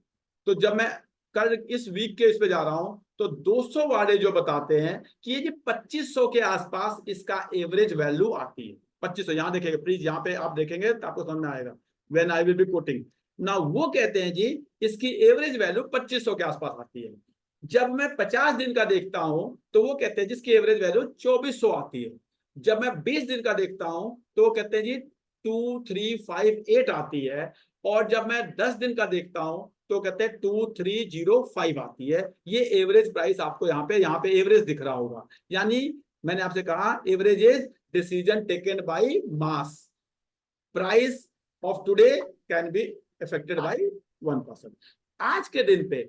Speaker 1: तो जब मैं कल इस वीक के इस पे जा रहा हूं तो 200 वाले जो बताते हैं कि ये 2500 के आसपास इसका एवरेज वैल्यू आती है, 2500, यहाँ देखेंगे प्लीज, यहाँ पे आप देखेंगे तो आपको समझ में आएगा, when I will be coating ना। वो कहते हैं जी इसकी एवरेज वैल्यू 2500 के आसपास आती है। जब मैं 50 दिन का देखता हूं तो वो कहते हैं जिसकी एवरेज वैल्यू 2400 आती है। जब मैं 20 दिन का देखता हूं तो वो कहते हैं जी 2358 आती है। और जब मैं 10 दिन का देखता हूं तो कहते हैं 2305 आती है। ये एवरेज प्राइस आपको यहाँ पे एवरेज दिख रहा होगा, यानी मैंने आपसे कहा average is decision taken by mass, price of today can be affected by 1%। आज के दिन पे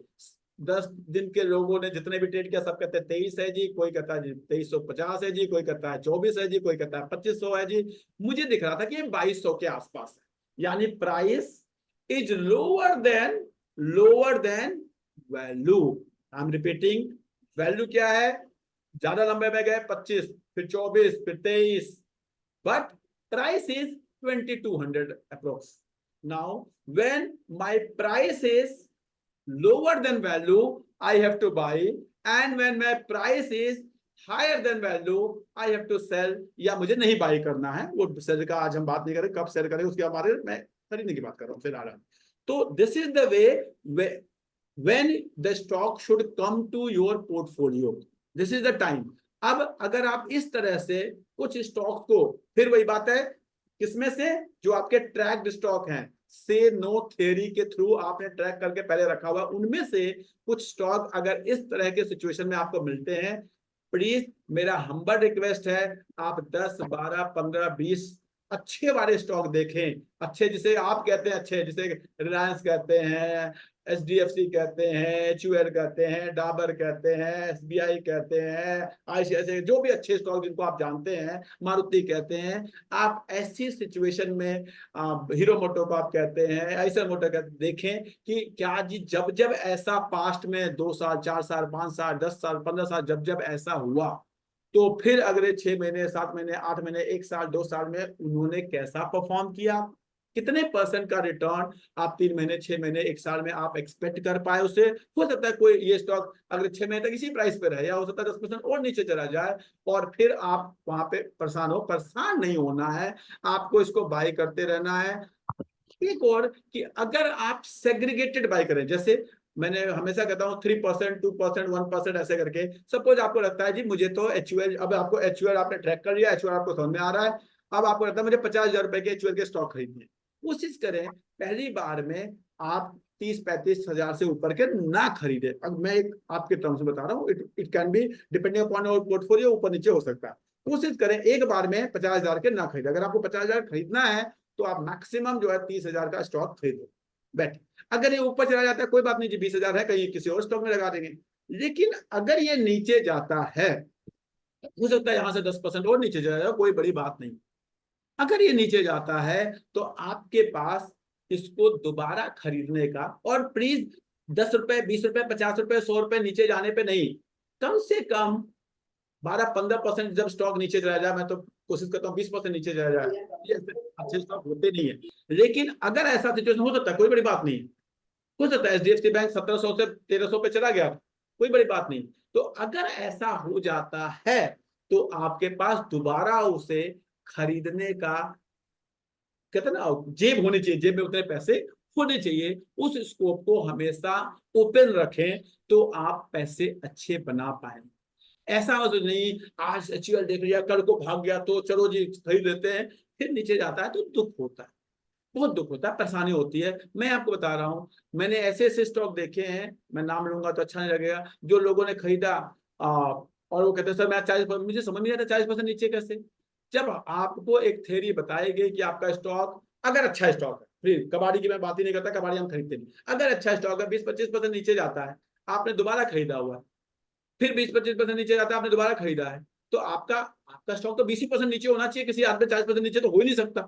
Speaker 1: 10 दिन के लोगों ने जितने भी ट्रेड किया सब कहते हैं 23 है जी, कोई कहता है जी 2350 है जी, कोई कहता है 24 है जी, कोई कहता है 2500 है जी। मुझे दिख रहा था कि 2200 के आसपास है, यानी price is lower than value. I am repeating, value क्या है, ज्यादा लंबे में गए 25, फिर 24, फिर 23, but price is 2200 approx. Now when my price is lower than value I have to buy, and when my price is higher than value I have to sell, या मुझे नहीं बाई करना है। वो सेल का आज हम बात नहीं करें, कब सेल करें उसके हमारे, मैं खरीदने की बात कर रहा हूँ फिलहाल। तो this is the way when the stock should come to your portfolio, this is the time। अब अगर आप इस तरह से कुछ स्टॉक को, फिर वही बात है किसमें से, जो आपके ट्रैक्ड स्टॉक हैं, से नो थ्योरी के थ्रू आपने ट्रैक करके पहले रखा हुआ, उनमें से कुछ स्टॉक अगर इस तरह के सिचुएशन में आपको मिलते हैं, प्लीज मेरा हम्बल रिक्वेस्ट है, आप 10, 12, 15, 20 अच्छे वाले स्टॉक देखें। अच्छे जिसे आप कहते हैं अच्छे, जिसे रिलायंस कहते हैं, HDFC कहते हैं, HUL कहते हैं, डाबर कहते हैं, SBI कहते हैं, ICICI, जो भी अच्छे स्टॉक जिनको आप जानते हैं, मारुति कहते हैं। आप ऐसी सिचुएशन में हीरो मोटो को आप कहते हैं, आइसर मोटर कहते हैं, देखें कि क्या जी जब जब ऐसा पास्ट में 2 साल, 4 साल, 5 साल, 10 साल, 15 साल जब जब ऐसा हुआ, तो फिर अगले 6 महीने, 7 महीने, 8 महीने, 1 साल, 2 साल में उन्होंने कैसा परफॉर्म किया, कितने % का रिटर्न आप 3 महीने, 6 महीने, 1 साल में आप एक्सपेक्ट कर पाए उससे। हो सकता है कोई ये स्टॉक अगले 6 महीने तक इसी प्राइस पे रहे, या हो सकता है 10% और नीचे चला जाए, और फिर आप वहां पे परेशान हो। परेशान नहीं होना है, आपको इसको बाय करते रहना है। एक और कि अगर आप सेग्रीगेटेड बाय करें, जैसे मैंने हमेशा कहता हूं 3%, 2%, 1% ऐसे करके, सपोज आपको लगता है जी मुझे तो HUL, अब आपको HUL आपने ट्रैक कर लिया, HUL आपको समझ में आ रहा है, अब आपको लगता है मुझे 50,000 रुपए के HUL के स्टॉक खरीदने। कोशिश करें पहली बार में आप 30-35 हजार से ऊपर के ना खरीदे। अब मैं एक आपके टर्म्स में बता रहा हूँ, it can be depending upon your portfolio, ऊपर नीचे हो सकता है। कोशिश करें एक बार में 50,000 के ना खरीदे। अगर आपको 50,000 खरीदना है तो आप मैक्सिमम जो है 30,000 का स्टॉक खरीदो, बैठ। अगर ये ऊपर चला जाता है कोई बात नहीं जी, 20,000 है, कहीं किसी और स्टॉक में लगा देंगे। लेकिन अगर ये नीचे जाता है, हो सकता है यहां से 10% और नीचे चला जाए, कोई बड़ी बात नहीं। अगर ये नीचे जाता है तो आपके पास इसको दोबारा खरीदने का, और प्लीज 10 रुपए, 20 रुपए, 50 रुपए, 100 रुपए नीचे जाने पे नहीं, कम से कम 12-15% जब स्टॉक नीचे चला जाए, मैं तो कोशिश करता हूँ 20% नीचे चला जाए, ये अच्छे स्टॉक होते नहीं है। लेकिन अगर ऐसा सिचुएशन हो सकता है, कोई बड़ी बात नहीं, हो सकता है HDFC बैंक 1700 से 1300 पे चला गया, कोई बड़ी बात नहीं। तो अगर ऐसा हो जाता है तो आपके पास दोबारा उसे खरीदने का, कहते ना, जेब होनी चाहिए, जेब में उतने पैसे होने चाहिए। उस स्कोप को हमेशा ओपन रखें तो आप पैसे अच्छे बना पाए। ऐसा तो नहीं आज HUL देख लिया, कल को भाग गया तो चलो जी खरीद लेते हैं, फिर नीचे जाता है तो दुख होता है, बहुत दुख होता है, परेशानी होती है। मैं आपको बता रहा हूं, मैंने ऐसे ऐसे स्टॉक देखे हैं, मैं नाम लूंगा तो अच्छा नहीं लगेगा, जो लोगों ने खरीदा और वो कहते हैं सर मैं 40%, मुझे समझ नहीं आता 40% नीचे कैसे। जब आपको एक थ्योरी बताई गई कि आपका स्टॉक अगर अच्छा स्टॉक है, फिर कबाड़ी की मैं बात ही नहीं करता, कबाड़ी हम खरीदते नहीं, अगर अच्छा स्टॉक है 20-25% नीचे जाता है, आपने दोबारा खरीदा हुआ है, फिर 20-25% नीचे जाता है, आपने दोबारा खरीदा है, तो आपका आपका स्टॉक तो 20% नीचे होना चाहिए, किसी आदमी 40% नीचे तो हो ही नहीं सकता।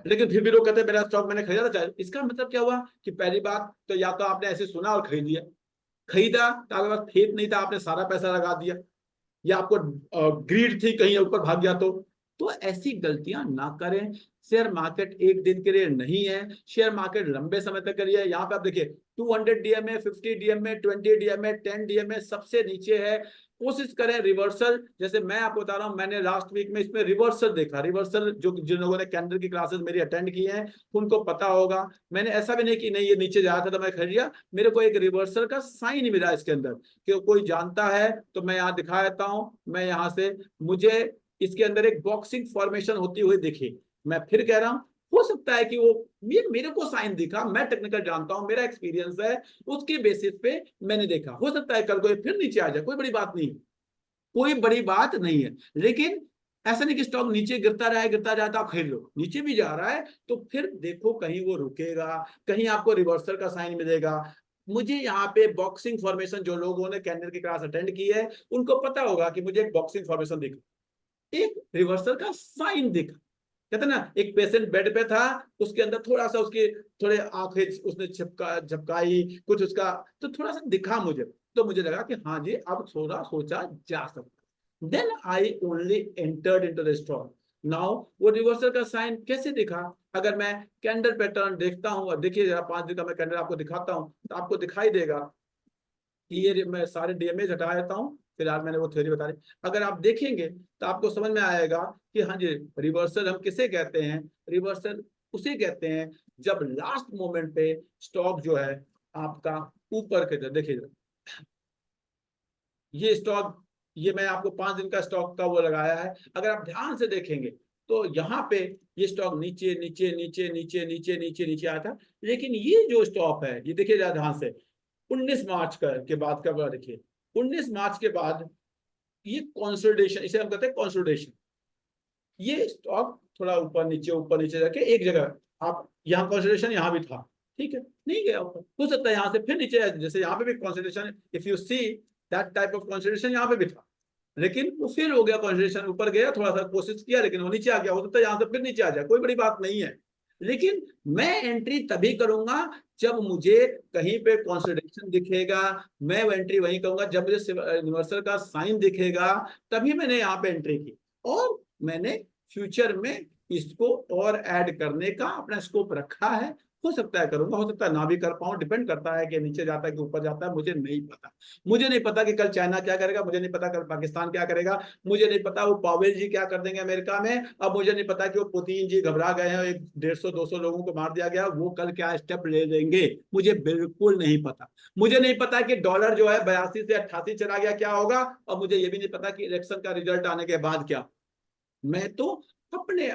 Speaker 1: लेकिन फिर भी लोग कहते हैं मेरा स्टॉक मैंने खरीदा था। इसका मतलब क्या हुआ कि पहली बात तो या तो आपने ऐसे सुना और खरीद लिया, खरीदा तो आपके पास फेथ नहीं था, आपने सारा पैसा लगा दिया, या आपको ग्रीड थी कहीं ऊपर भाग गया। तो ऐसी गलतियां ना करें। शेयर मार्केट एक दिन के लिए नहीं है, शेयर मार्केट लंबे समय तक के लिए है। यहाँ पे आप देखिए 200 DMA, 50 DMA, 20 DMA, 10 DMA सबसे नीचे है। कोशिश करें रिवर्सल, जैसे मैं आपको बता रहा हूं, मैंने लास्ट वीक में इसमें रिवर्सल देखा। रिवर्सल जो जिन लोगों ने कैंडल की क्लासेस मेरी अटेंड की हैं उनको पता होगा। मैंने ऐसा भी नहीं कि नहीं ये नीचे जा रहा था तो मैं खरीद लिया, मेरे को एक रिवर्सल का साइन मिला इसके अंदर कि कोई जानता है तो मैं यहाँ दिखा देता हूँ। मैं यहाँ से, मुझे इसके अंदर एक बॉक्सिंग फॉर्मेशन होती हुई दिखी। मैं फिर कह रहा हूँ हो सकता है कि वो ये मेरे को साइन दिखा, मैं टेक्निकल जानता हूं, मेरा एक्सपीरियंस है, उसके बेसिस पे मैंने देखा। हो सकता है कल को फिर नीचे आ जाए, कोई बड़ी बात नहीं। कोई बड़ी बात नहीं है। लेकिन ऐसा नहीं कि स्टॉक नीचे गिरता रहा तो आप खरीद लो, नीचे भी जा रहा है तो फिर देखो कहीं वो रुकेगा, कहीं आपको रिवर्सल का साइन मिलेगा। मुझे यहाँ पे बॉक्सिंग फॉर्मेशन, जो लोगों ने कैंडल की क्लास अटेंड की है उनको पता होगा कि मुझे एक बॉक्सिंग फॉर्मेशन दिखा, एक रिवर्सल का साइन दिखा। कहते ना, एक पेशेंट बेड पे था, उसके अंदर थोड़ा सा उसके थोड़े आंखें उसने झपकाई कुछ उसका, तो थोड़ा सा दिखा मुझे, तो मुझे लगा कि हाँ जी अब थोड़ा सोचा जा सकता। Then I only entered into the stock. Now वो रिवर्सल का साइन कैसे दिखा? अगर मैं कैंडल पैटर्न देखता हूँ, और देखिए जरा 5 दिन का मैं कैंडल आपको दिखाता हूँ, तो आपको दिखाई देगा कि ये मैं सारे डीएमए हटा देता हूँ, फिलहाल मैंने वो थ्योरी बता दी। अगर आप देखेंगे तो आपको समझ में आएगा कि हाँ जी, रिवर्सल हम किसे कहते हैं? रिवर्सल उसे कहते हैं जब लास्ट मोमेंट पे स्टॉक जो है आपका ऊपर के, देखिए ये स्टॉक, ये मैं आपको 5 दिन का स्टॉक का वो लगाया है। अगर आप ध्यान से देखेंगे तो यहाँ पे ये स्टॉक नीचे नीचे नीचे नीचे नीचे नीचे नीचे आया था, लेकिन ये जो स्टॉक है ये देखिए जरा ध्यान से, 19 मार्च का के बाद का देखिए, 19 मार्च के बाद ये कंसोलिडेशन, इसे हम कहते हैं कंसोलिडेशन। ये स्टॉक थोड़ा ऊपर नीचे जाके एक जगह, आप यहाँ कंसोलिडेशन यहाँ भी था, ठीक है, नहीं गया ऊपर, हो सकता है यहाँ से फिर नीचे, जैसे यहाँ पे भी consolidation, if you see that type of consolidation यहाँ पे भी था, लेकिन वो फिर हो गया कंसोलिडेशन, ऊपर गया थोड़ा सा कोशिश किया लेकिन वो नीचे आ गया, हो सकता है यहाँ से फिर नीचे आ जाए, कोई बड़ी बात नहीं है। लेकिन मैं एंट्री तभी करूंगा जब मुझे कहीं पे कंसोलिडेशन दिखेगा, मैं वो एंट्री वहीं करूंगा जब मुझे यूनिवर्सल का साइन दिखेगा, तभी मैंने यहाँ पे एंट्री की। और मैंने फ्यूचर में इसको और ऐड करने का अपना स्कोप रखा है। हो सकता है करूंगा, हो सकता है ना भी कर पाऊं, डिपेंड करता है कि नीचे जाता है कि ऊपर जाता है, मुझे नहीं पता। मुझे नहीं पता कि कल चाइना क्या करेगा, मुझे नहीं पता कल पाकिस्तान क्या करेगा, मुझे नहीं पता वो पावेल जी क्या कर देंगे अमेरिका में, अब मुझे नहीं पता कि वो पुतिन जी घबरा गए हैं, एक 150-200 लोगों को मार दिया गया, वो कल क्या स्टेप ले लेंगे, मुझे बिल्कुल नहीं पता। मुझे नहीं पता कि डॉलर जो है 82 से 88 चला गया क्या होगा, और मुझे ये भी नहीं पता कि इलेक्शन का रिजल्ट आने के बाद क्या। मैं तो अपने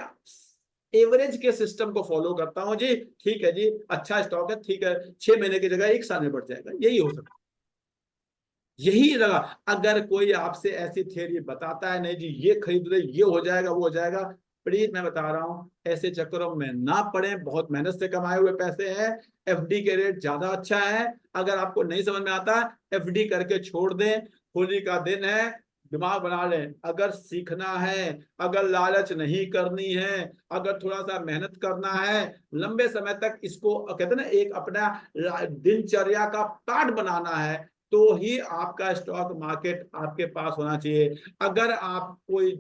Speaker 1: एवरेज के सिस्टम को फॉलो करता हूं जी, ठीक है जी अच्छा स्टॉक है, ठीक है 6 महीने की जगह 1 साल में बढ़ जाएगा, यही हो सकता है, यही लगा। अगर कोई आपसे ऐसी थियरी बताता है नहीं जी ये खरीद ले ये हो जाएगा वो हो जाएगा, प्लीज मैं बता रहा हूं ऐसे चक्करों में ना पड़े, बहुत मेहनत से कमाए हुए पैसे हैं, एफडी के रेट ज्यादा अच्छा है। अगर आपको नहीं समझ में आता एफडी करके छोड़ दें, होली का दिन है, दिमाग बना लें, अगर सीखना है, अगर लालच नहीं करनी है, अगर थोड़ा सा मेहनत करना है, लंबे समय तक इसको कहते हैं ना एक अपना दिनचर्या का पार्ट बनाना है, तो ही आपका स्टॉक मार्केट आपके पास होना चाहिए। अगर आप कोई,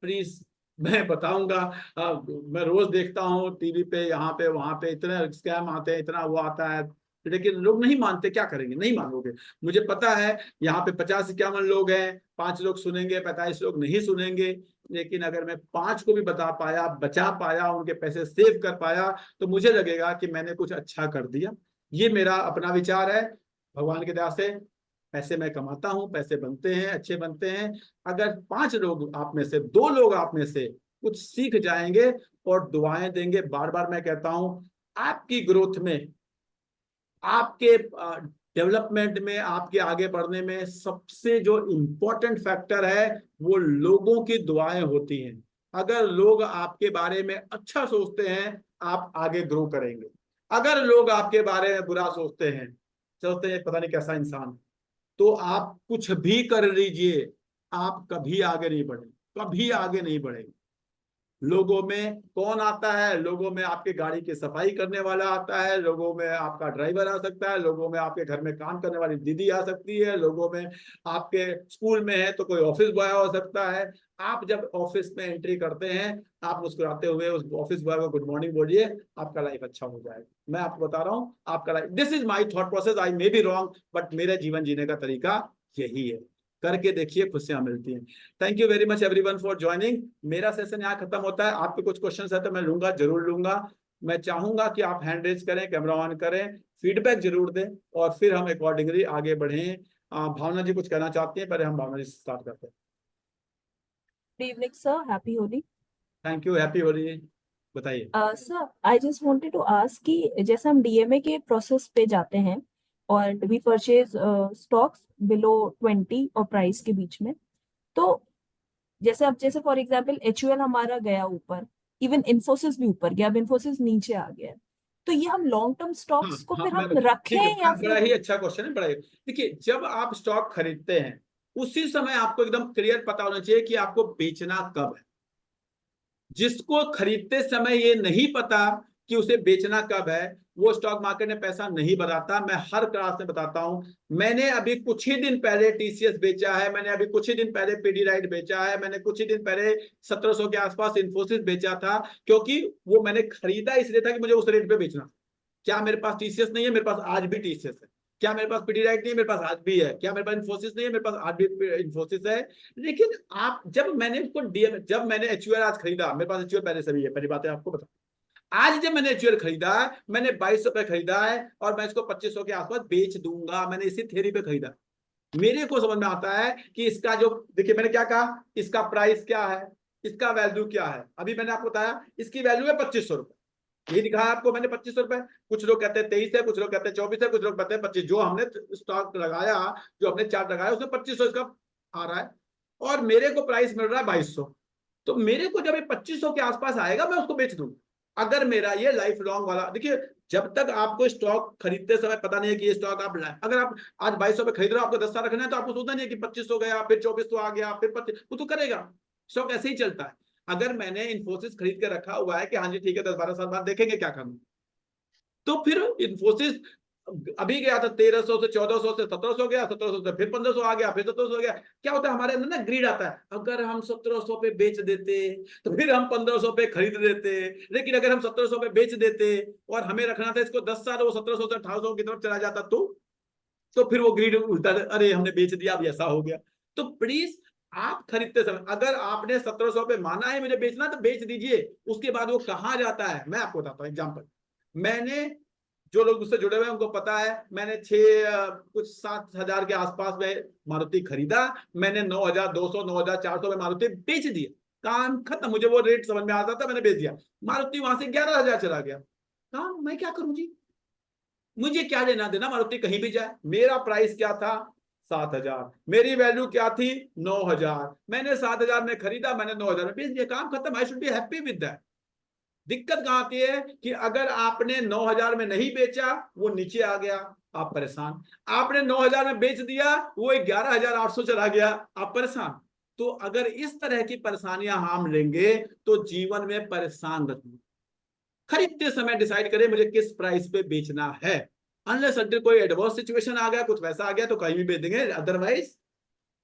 Speaker 1: प्लीज मैं बताऊंगा, मैं रोज देखता हूँ टीवी पे यहाँ पे वहां पे इतने स्कैम आते हैं, इतना वो आता है, लेकिन लोग नहीं मानते, क्या करेंगे, नहीं मानोगे। मुझे पता है यहाँ पे 50-51 लोग हैं, 5 लोग सुनेंगे, 45 लोग नहीं सुनेंगे, लेकिन अगर मैं 5 को भी बता पाया, बचा पाया, उनके पैसे सेव कर पाया, तो मुझे लगेगा कि मैंने कुछ अच्छा कर दिया। ये मेरा अपना विचार है। भगवान की दया से पैसे मैं कमाता हूँ, पैसे बनते हैं, अच्छे बनते हैं। अगर 5 लोग आप में से, 2 लोग आप में से कुछ सीख जाएंगे और दुआएं देंगे, बार बार मैं कहता हूं, आपकी ग्रोथ में, आपके डेवलपमेंट में, आपके आगे बढ़ने में सबसे जो इम्पोर्टेंट फैक्टर है वो लोगों की दुआएं होती हैं। अगर लोग आपके बारे में अच्छा सोचते हैं आप आगे ग्रो करेंगे। अगर लोग आपके बारे में बुरा सोचते हैं पता नहीं कैसा इंसान, तो आप कुछ भी कर लीजिए, आप कभी आगे नहीं बढ़े, कभी आगे नहीं बढ़ेंगे। लोगों में कौन आता है? लोगों में आपके गाड़ी की सफाई करने वाला आता है, लोगों में आपका ड्राइवर आ सकता है, लोगों में आपके घर में काम करने वाली दीदी आ सकती है, लोगों में आपके स्कूल में है तो कोई ऑफिस बॉय हो सकता है। आप जब ऑफिस में एंट्री करते हैं, आप मुस्कुराते हुए उस ऑफिस बॉय को गुड मॉर्निंग बोलिए, आपका लाइफ अच्छा हो जाएगा। मैं आपको बता रहा हूँ आपका life, this is my thought process, I may be wrong, but मेरे जीवन जीने का तरीका यही है। करके देखिए, खुशियां मिलती हैं। Thank you very much everyone for joining. मेरा सेशन यहाँ खत्म होता है। आपके कुछ क्वेश्चंस है तो मैं लूंगा, जरूर लूंगा। मैं चाहूंगा कि आप हैंड रेज करें, कैमरा ऑन करें, फीडबैक जरूर दें, और फिर हम अकॉर्डिंगली आगे बढ़ें। भावना जी कुछ कहना चाहती हैं? पहले हम भावना जी से स्टार्ट करते हैं।
Speaker 3: Good evening, sir. Happy Holi.
Speaker 1: Thank you, happy Holi. बताइए।
Speaker 3: Sir, I just wanted to ask कि जैसे हम डीएमए के प्रोसेस पे जाते हैं and we purchase stocks below 20 और प्राइस के बीच में। तो जैसे फॉर एग्जांपल HUL हमारा गया ऊपर, इवन इन्फोसिस भी ऊपर गया, अब इन्फोसिस नीचे आ गया है, तो ये हम लॉन्ग टर्म स्टॉक्स को फिर हम
Speaker 1: ठीक
Speaker 3: रखें
Speaker 1: है,
Speaker 3: या
Speaker 1: बड़ा ही
Speaker 3: फिर?
Speaker 1: अच्छा क्वेश्चन है, बड़ा ही। देखिए, जब आप स्टॉक खरीदते हैं उसी समय आपको एकदम क्लियर पता होना चाहिए कि आपको बेचना कब है। जिसको खरीदते समय ये नहीं पता कि उसे बेचना कब है, वो स्टॉक मार्केट में पैसा नहीं बनाता। मैं हर क्लास में बताता हूं। मैंने अभी कुछ ही दिन पहले TCS बेचा है, मैंने अभी कुछ ही दिन पहले पीडीराइट बेचा है, मैंने कुछ ही दिन पहले 1700 के आसपास इन्फोसिस बेचा था, क्योंकि वो मैंने खरीदा इसलिए था कि मुझे उस रेट पे बेचना। क्या मेरे पास TCS नहीं है? मेरे पास आज भी TCS है। क्या मेरे पास पीडीराइट नहीं है? मेरे पास आज भी है। क्या मेरे पास इन्फोसिस नहीं है? मेरे पास आज भी इन्फोसिस है। लेकिन आप जब मैंने उसको जब मैंने HUL आज खरीदा, मेरे पास HUL पहले से भी है, पहली बात है आपको बता। आज जब मैंने HUL खरीदा, मैंने 2200 पे खरीदा है और मैं इसको 2500 के आसपास बेच दूंगा। मैंने इसी थ्योरी पे खरीदा। मेरे को समझ में आता है कि इसका जो, देखिए मैंने क्या कहा, इसका प्राइस क्या है, इसका वैल्यू क्या है। अभी मैंने आपको बताया इसकी वैल्यू है 2500 रुपए। यही दिखाया आपको मैंने 2500 रुपए। कुछ लोग कहते हैं 23 है, कुछ लोग कहते हैं 24 है, कुछ लोग कहते हैं 25। जो हमने स्टॉक लगाया, जो हमने चार्ट लगाया, उसमें 2500 इसका आ रहा है और मेरे को प्राइस मिल रहा है 2200। तो मेरे को जब ये 2500 के आसपास आएगा मैं उसको बेच दूंगा। अगर मेरा ये लाइफ लॉन्ग वाला, देखिए जब तक आपको स्टॉक खरीदते समय पता नहीं है कि ये स्टॉक आप, अगर आप आज 2200 पे खरीद रहे हो, आपको 10 साल रखना है, तो आपको सोचना नहीं है कि 2500 गया, फिर 2400 आ गया, फिर 25, वो तो करेगा। स्टॉक ऐसे ही चलता है। अगर मैंने इन्फोसिस खरीद के रखा हुआ है कि हाँ जी ठीक है 10-12 साल बाद देखेंगे क्या करना, तो फिर इन्फोसिस अभी गया था 1300 से 1400 से 1700 गया, 1700 से फिर 1500 आ गया, फिर 1700 गया। क्या होता है हमारे अंदर ना, ग्रीड आता है। अगर हम 1700 पे बेच देते तो फिर हम 1500 पे खरीद लेते। लेकिन अगर हम 1700 पे बेच देते और हमें रखना था इसको 10 साल, वो 1700 से 1800 की तरफ चला जाता, तो फिर वो ग्रीड उल्टा, अरे हमने बेच दिया, अब ऐसा हो गया। तो प्लीज आप खरीदते समय अगर आपने 1700 पे माना है मुझे बेचना, तो बेच दीजिए। उसके बाद वो कहां जाता है मैं आपको बताता हूँ एग्जाम्पल। मैंने, जो लोग उससे जुड़े हुए हैं उनको पता है, मैंने कुछ 7,000 के आसपास में मारुति खरीदा। मैंने 9,200 9,400 में मारुति बेच दिया। काम खत्म। मुझे वो रेट समझ में आता था, मैंने बेच दिया। मारुति वहां से 11,000 चला गया। काम मैं क्या करूं जी, मुझे क्या लेना देना, मारुति कहीं भी जाए। मेरा प्राइस क्या था? 7,000। मेरी वैल्यू क्या थी? 9,000। मैंने 7,000 में खरीदा, मैंने 9,000 में बेच दिया। काम खत्म। I should be happy with that. दिक्कत कहां आती है कि अगर आपने 9,000 में नहीं बेचा, वो नीचे आ गया, आप परेशान। आपने 9,000 में बेच दिया, वो 11,800 चला गया, आप परेशान। तो अगर इस तरह की परेशानियां हम लेंगे तो जीवन में परेशान रहेंगे। खरीदते समय डिसाइड करें मुझे किस प्राइस पे बेचना है। अनलेस अनटिल कोई एडवर्स सिचुएशन आ गया, कुछ वैसा आ गया, तो कहीं भी बेच देंगे। अदरवाइज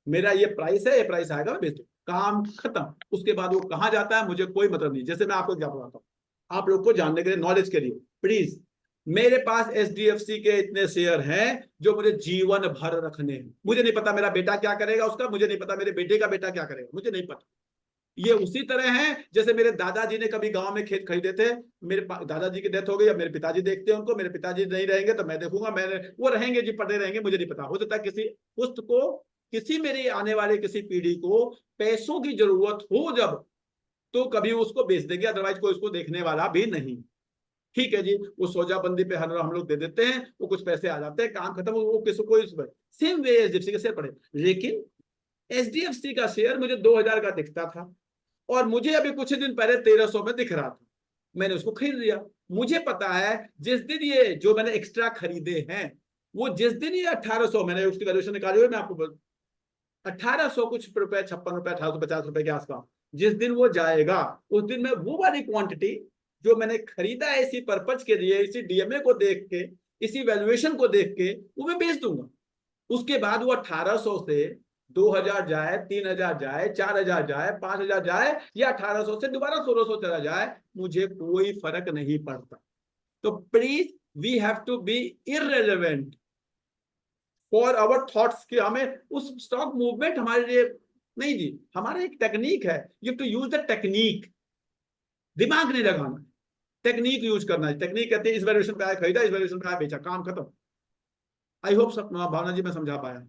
Speaker 1: मेरा ये प्राइस है, ये प्राइस आएगा, मैं बेच दूं। काम खत्म। उसके बाद वो कहां जाता है मुझे कोई मतलब नहीं। जैसे मैं आपको क्या बताता हूँ, आप लोग को जानने के लिए, नॉलेज के लिए, प्लीज, मेरे पास HDFC के इतने शेयर हैं जो मुझे जीवन भर रखने हैं। मुझे नहीं पता मेरा बेटा क्या करेगा उसका, मुझे नहीं पता मेरे बेटे का बेटा क्या करेगा, मुझे नहीं पता। ये उसी तरह है जैसे मेरे दादाजी ने कभी गांव में खेत खरीदे थे। मेरे दादाजी की डेथ हो गई, अब मेरे पिताजी देखते हैं उनको। मेरे पिताजी नहीं रहेंगे तो मैं देखूंगा, मैंने, वो रहेंगे जी, पड़े रहेंगे, मुझे नहीं पता। हो सकता है किसी पुस्त को, किसी मेरी आने वाले किसी पीढ़ी को पैसों की जरूरत हो जब, तो कभी उसको बेच देंगे, अदरवाइज कोई उसको देखने वाला भी नहीं। ठीक है जी, वो सोजाबंदी पे हम लोग दे देते हैं, वो कुछ पैसे आ जाते हैं, काम खत्म। वो किसी कोई सेम वे HDFC के शेयर पड़े। लेकिन HDFC का शेयर मुझे 2,000 का दिखता था और मुझे अभी कुछ दिन पहले 1,300 में दिख रहा था। मैंने उसको खरीद लिया। मुझे पता है जिस दिन ये जो मैंने एक्स्ट्रा खरीदे हैं, वो जिस दिन ये 1,800, मैंने उसकी वैल्यूएशन निकाली हुई, मैं आपको 1,800 कुछ रुपए, 56 रुपए, 1,850 रुपए के आसपास, जिस दिन वो जाएगा, उस दिन मैं वो वाली क्वांटिटी जो मैंने खरीदा है इसी पर्पज के लिए, इसी DMA को देख के, इसी वैल्यूएशन को देख के, वो मैं बेच दूंगा। उसके बाद वो 1,800 से 2,000 जाए, 3,000 जाए, 4,000 जाए, 5,000 जाए, या 1,800 से दोबारा 1,600 चला जाए, मुझे कोई फर्क नहीं पड़ता। तो please we have to be irrelevant for our thoughts, कि हमें उस स्टॉक मूवमेंट हमारे लिए नहीं जी। हमारा एक टेक्निक है, you to use the technique. दिमाग नहीं लगाना, टेक्निक यूज करना है। टेक्निक कहते हैं इस वैल्यूएशन पे आया खरीदा, इस वैल्यूएशन पे आया बेचा, काम खत्म। आई होप सब भावना जी मैं समझा पाया।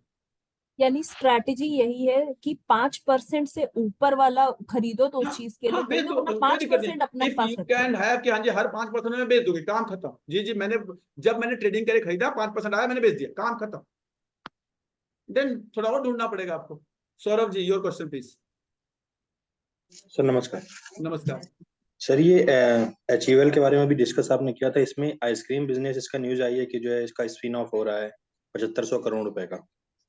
Speaker 3: यानी स्ट्रैटेजी यही है कि 5% से ऊपर वाला खरीदो तो उस चीज के लिए
Speaker 1: हाँ, बेच
Speaker 3: खरीदो,
Speaker 1: दो,
Speaker 3: वरना
Speaker 1: कोई दिक्कत
Speaker 3: 5% अपने
Speaker 1: नहीं। इफ
Speaker 3: पास
Speaker 1: यू
Speaker 3: रखो।
Speaker 1: कैन हैव कि हाँ जी हर 5% में बेच दोगे, काम खत्म। जी जी, जब मैंने ट्रेडिंग करके खरीदा 5% आया, मैंने बेच दिया, काम खत्म। देन थोड़ा और ढूंढना पड़ेगा आपको। Saurabh ji, your question please.
Speaker 4: Sir नमस्कार।
Speaker 1: नमस्कार।
Speaker 4: सर ये HUL के बारे में भी डिस्कस आपने किया था, इसमें आइसक्रीम बिजनेस इसका न्यूज आई है कि जो है इसका स्पिन ऑफ हो रहा है 7500 करोड़ रुपए का।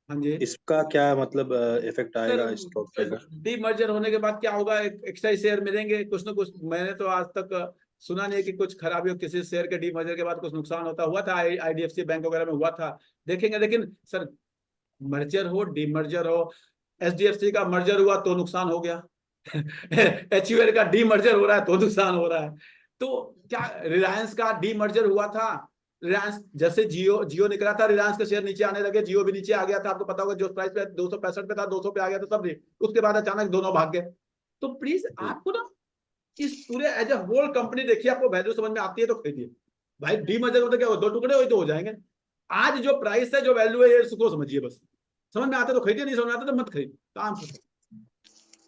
Speaker 1: हाँ जी
Speaker 4: इसका क्या मतलब इफेक्ट
Speaker 1: सर,
Speaker 4: आएगा स्टॉक के अंदर?
Speaker 1: डीमर्जर होने के बाद क्या होगा, एक्स्ट्रा शेयर मिलेंगे कुछ ना कुछ। मैंने तो आज तक सुना नहीं कि कुछ खराबी हो, किसी शेयर के डीमर्जर के बाद कुछ नुकसान होता हुआ था, IDFC बैंक वगैरह में हुआ था, देखेंगे। लेकिन सर, मर्जर हो डीमर्जर हो, SDFC का मर्जर हुआ तो नुकसान हो गया HUL का डीमर्जर हो रहा है तो नुकसान हो रहा है। तो क्या रिलायंस का डीमर्जर हुआ था, रिलायंस जैसे जियो निकला था, रिलायंस के शेयर नीचे आने लगे, जियो भी नीचे आ गया था। आपको पता होगा जो प्राइस पे 265 पे था, 200 पे आ गया था सब। उसके बाद अचानक दोनों भाग गए। तो प्लीज आपको ना इस पूरे एज ए होल कंपनी देखिए, आपको वैल्यू समझ में आती है तो खरीदिए। भाई डीमर्जर होता क्या हो, 2 टुकड़े हुए तो हो जाएंगे। आज जो प्राइस है, जो वैल्यू है, ये इसको समझिए बस। समझ में आता तो खरीदिए, नहीं समझ में आता तो मत खरीदिए, काम खत्म।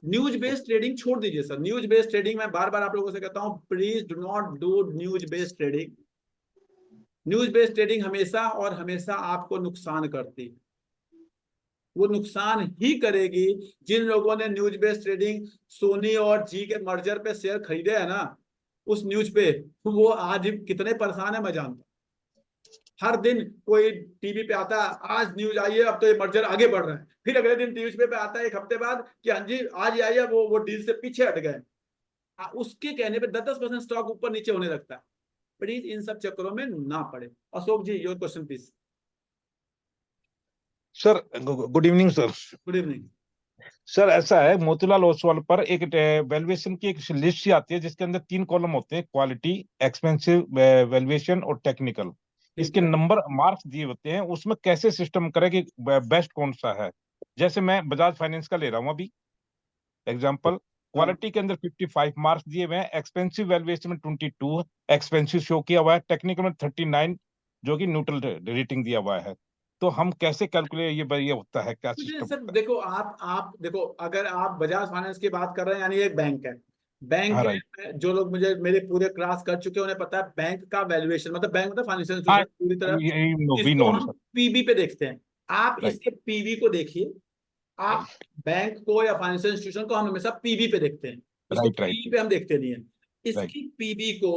Speaker 1: न्यूज बेस्ड ट्रेडिंग छोड़ दीजिए सर। न्यूज बेस्ड ट्रेडिंग में बार बार आप लोगों से कहता हूं, please do not do news based trading. News based trading हमेशा और हमेशा आपको नुकसान करती है। वो नुकसान ही करेगी जिन लोगों ने न्यूज बेस्ड ट्रेडिंग सोनी और जी के मर्जर पे शेयर खरीदे है ना, उस न्यूज पे। वो आज कितने परेशान है मैं जानता हूं। हर दिन कोई टीवी पे आता है, आज न्यूज आई है, अब तो ये मर्जर आगे बढ़ रहा है। फिर अगले दिन न्यूज पे आता है एक हफ्ते बाद कि हाँ जी आज आई है, वो डील से पीछे हट गए। उसके कहने पे 10% स्टॉक ऊपर नीचे होने लगता है। प्लीज इन सब चक्करों में ना पड़े। Ashok ji, your question please.
Speaker 5: Sir good evening sir.
Speaker 1: Good evening.
Speaker 5: Sir ऐसा है, मोतीलाल ओसवाल पर एक वैल्यूएशन की एक लिस्ट सी आती है जिसके अंदर 3 कॉलम होते हैं, क्वालिटी, एक्सपेंसिव वैल्यूएशन और टेक्निकल। इसके
Speaker 1: है।
Speaker 5: नंबर मार्क्स दिए होते हैं, उसमें कैसे सिस्टम करें कि बेस्ट कौन सा है? जैसे मैं बजाज फाइनेंस का ले रहा हूँ अभी एग्जांपल, क्वालिटी के अंदर 55 मार्क्स दिए हुए हैं, एक्सपेंसिव वैल्यूएशन में 22 एक्सपेंसिव शो किया हुआ है, टेक्निकल में 39 जो कि न्यूट्रल रेटिंग दिया हुआ है। तो हम कैसे कैलकुलेट, ये होता है क्या सिस्टम
Speaker 1: सर
Speaker 5: होता है?
Speaker 1: देखो, आप देखो, अगर आप बजाज फाइनेंस की बात कर रहे हैं, यानी एक बैंक है। बैंक
Speaker 5: हाँ राइट।
Speaker 1: है, जो लोग मुझे मेरे पूरे क्लास कर चुके हैं उन्हें पता है बैंक का वैल्यूएशन मतलब, बैंक मतलब फाइनेंशियल
Speaker 5: हाँ
Speaker 1: इंस्टीट्यूशन पूरी तरह।
Speaker 5: वी
Speaker 1: इसको
Speaker 5: नो
Speaker 1: हम
Speaker 5: सर।
Speaker 1: पीबी पे देखते हैं। आप
Speaker 5: राइट
Speaker 1: इसके पीवी को देखिए। आप
Speaker 5: राइट
Speaker 1: बैंक को या फाइनेंशियल इंस्टीट्यूशन को हम हमेशा पीवी पे देखते हैं, इसको
Speaker 5: राइट
Speaker 1: पीई
Speaker 5: राइट
Speaker 1: पे हम देखते नहीं है।
Speaker 5: राइट
Speaker 1: इसकी पीवी को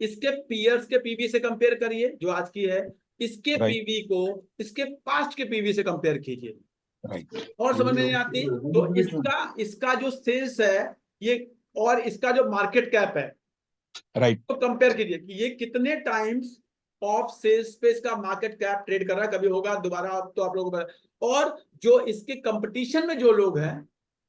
Speaker 1: इसके पीयर्स के पीवी से कंपेयर करिए, जो आज की है। इसके
Speaker 5: राइट
Speaker 1: पीवी को इसके पास्ट के पीवी से कंपेयर कीजिए।
Speaker 5: राइट
Speaker 1: और समझ में नहीं आती तो इसका इसका जो सेल्स है ये, और इसका जो मार्केट कैप है,
Speaker 5: राइट
Speaker 1: तो कंपेयर कीजिए कि ये कितने टाइम्स ऑफ सेल्स पे इसका मार्केट कैप ट्रेड कर रहा है। कभी होगा दोबारा तो आप लोगों को, और जो इसके कंपटीशन में जो लोग हैं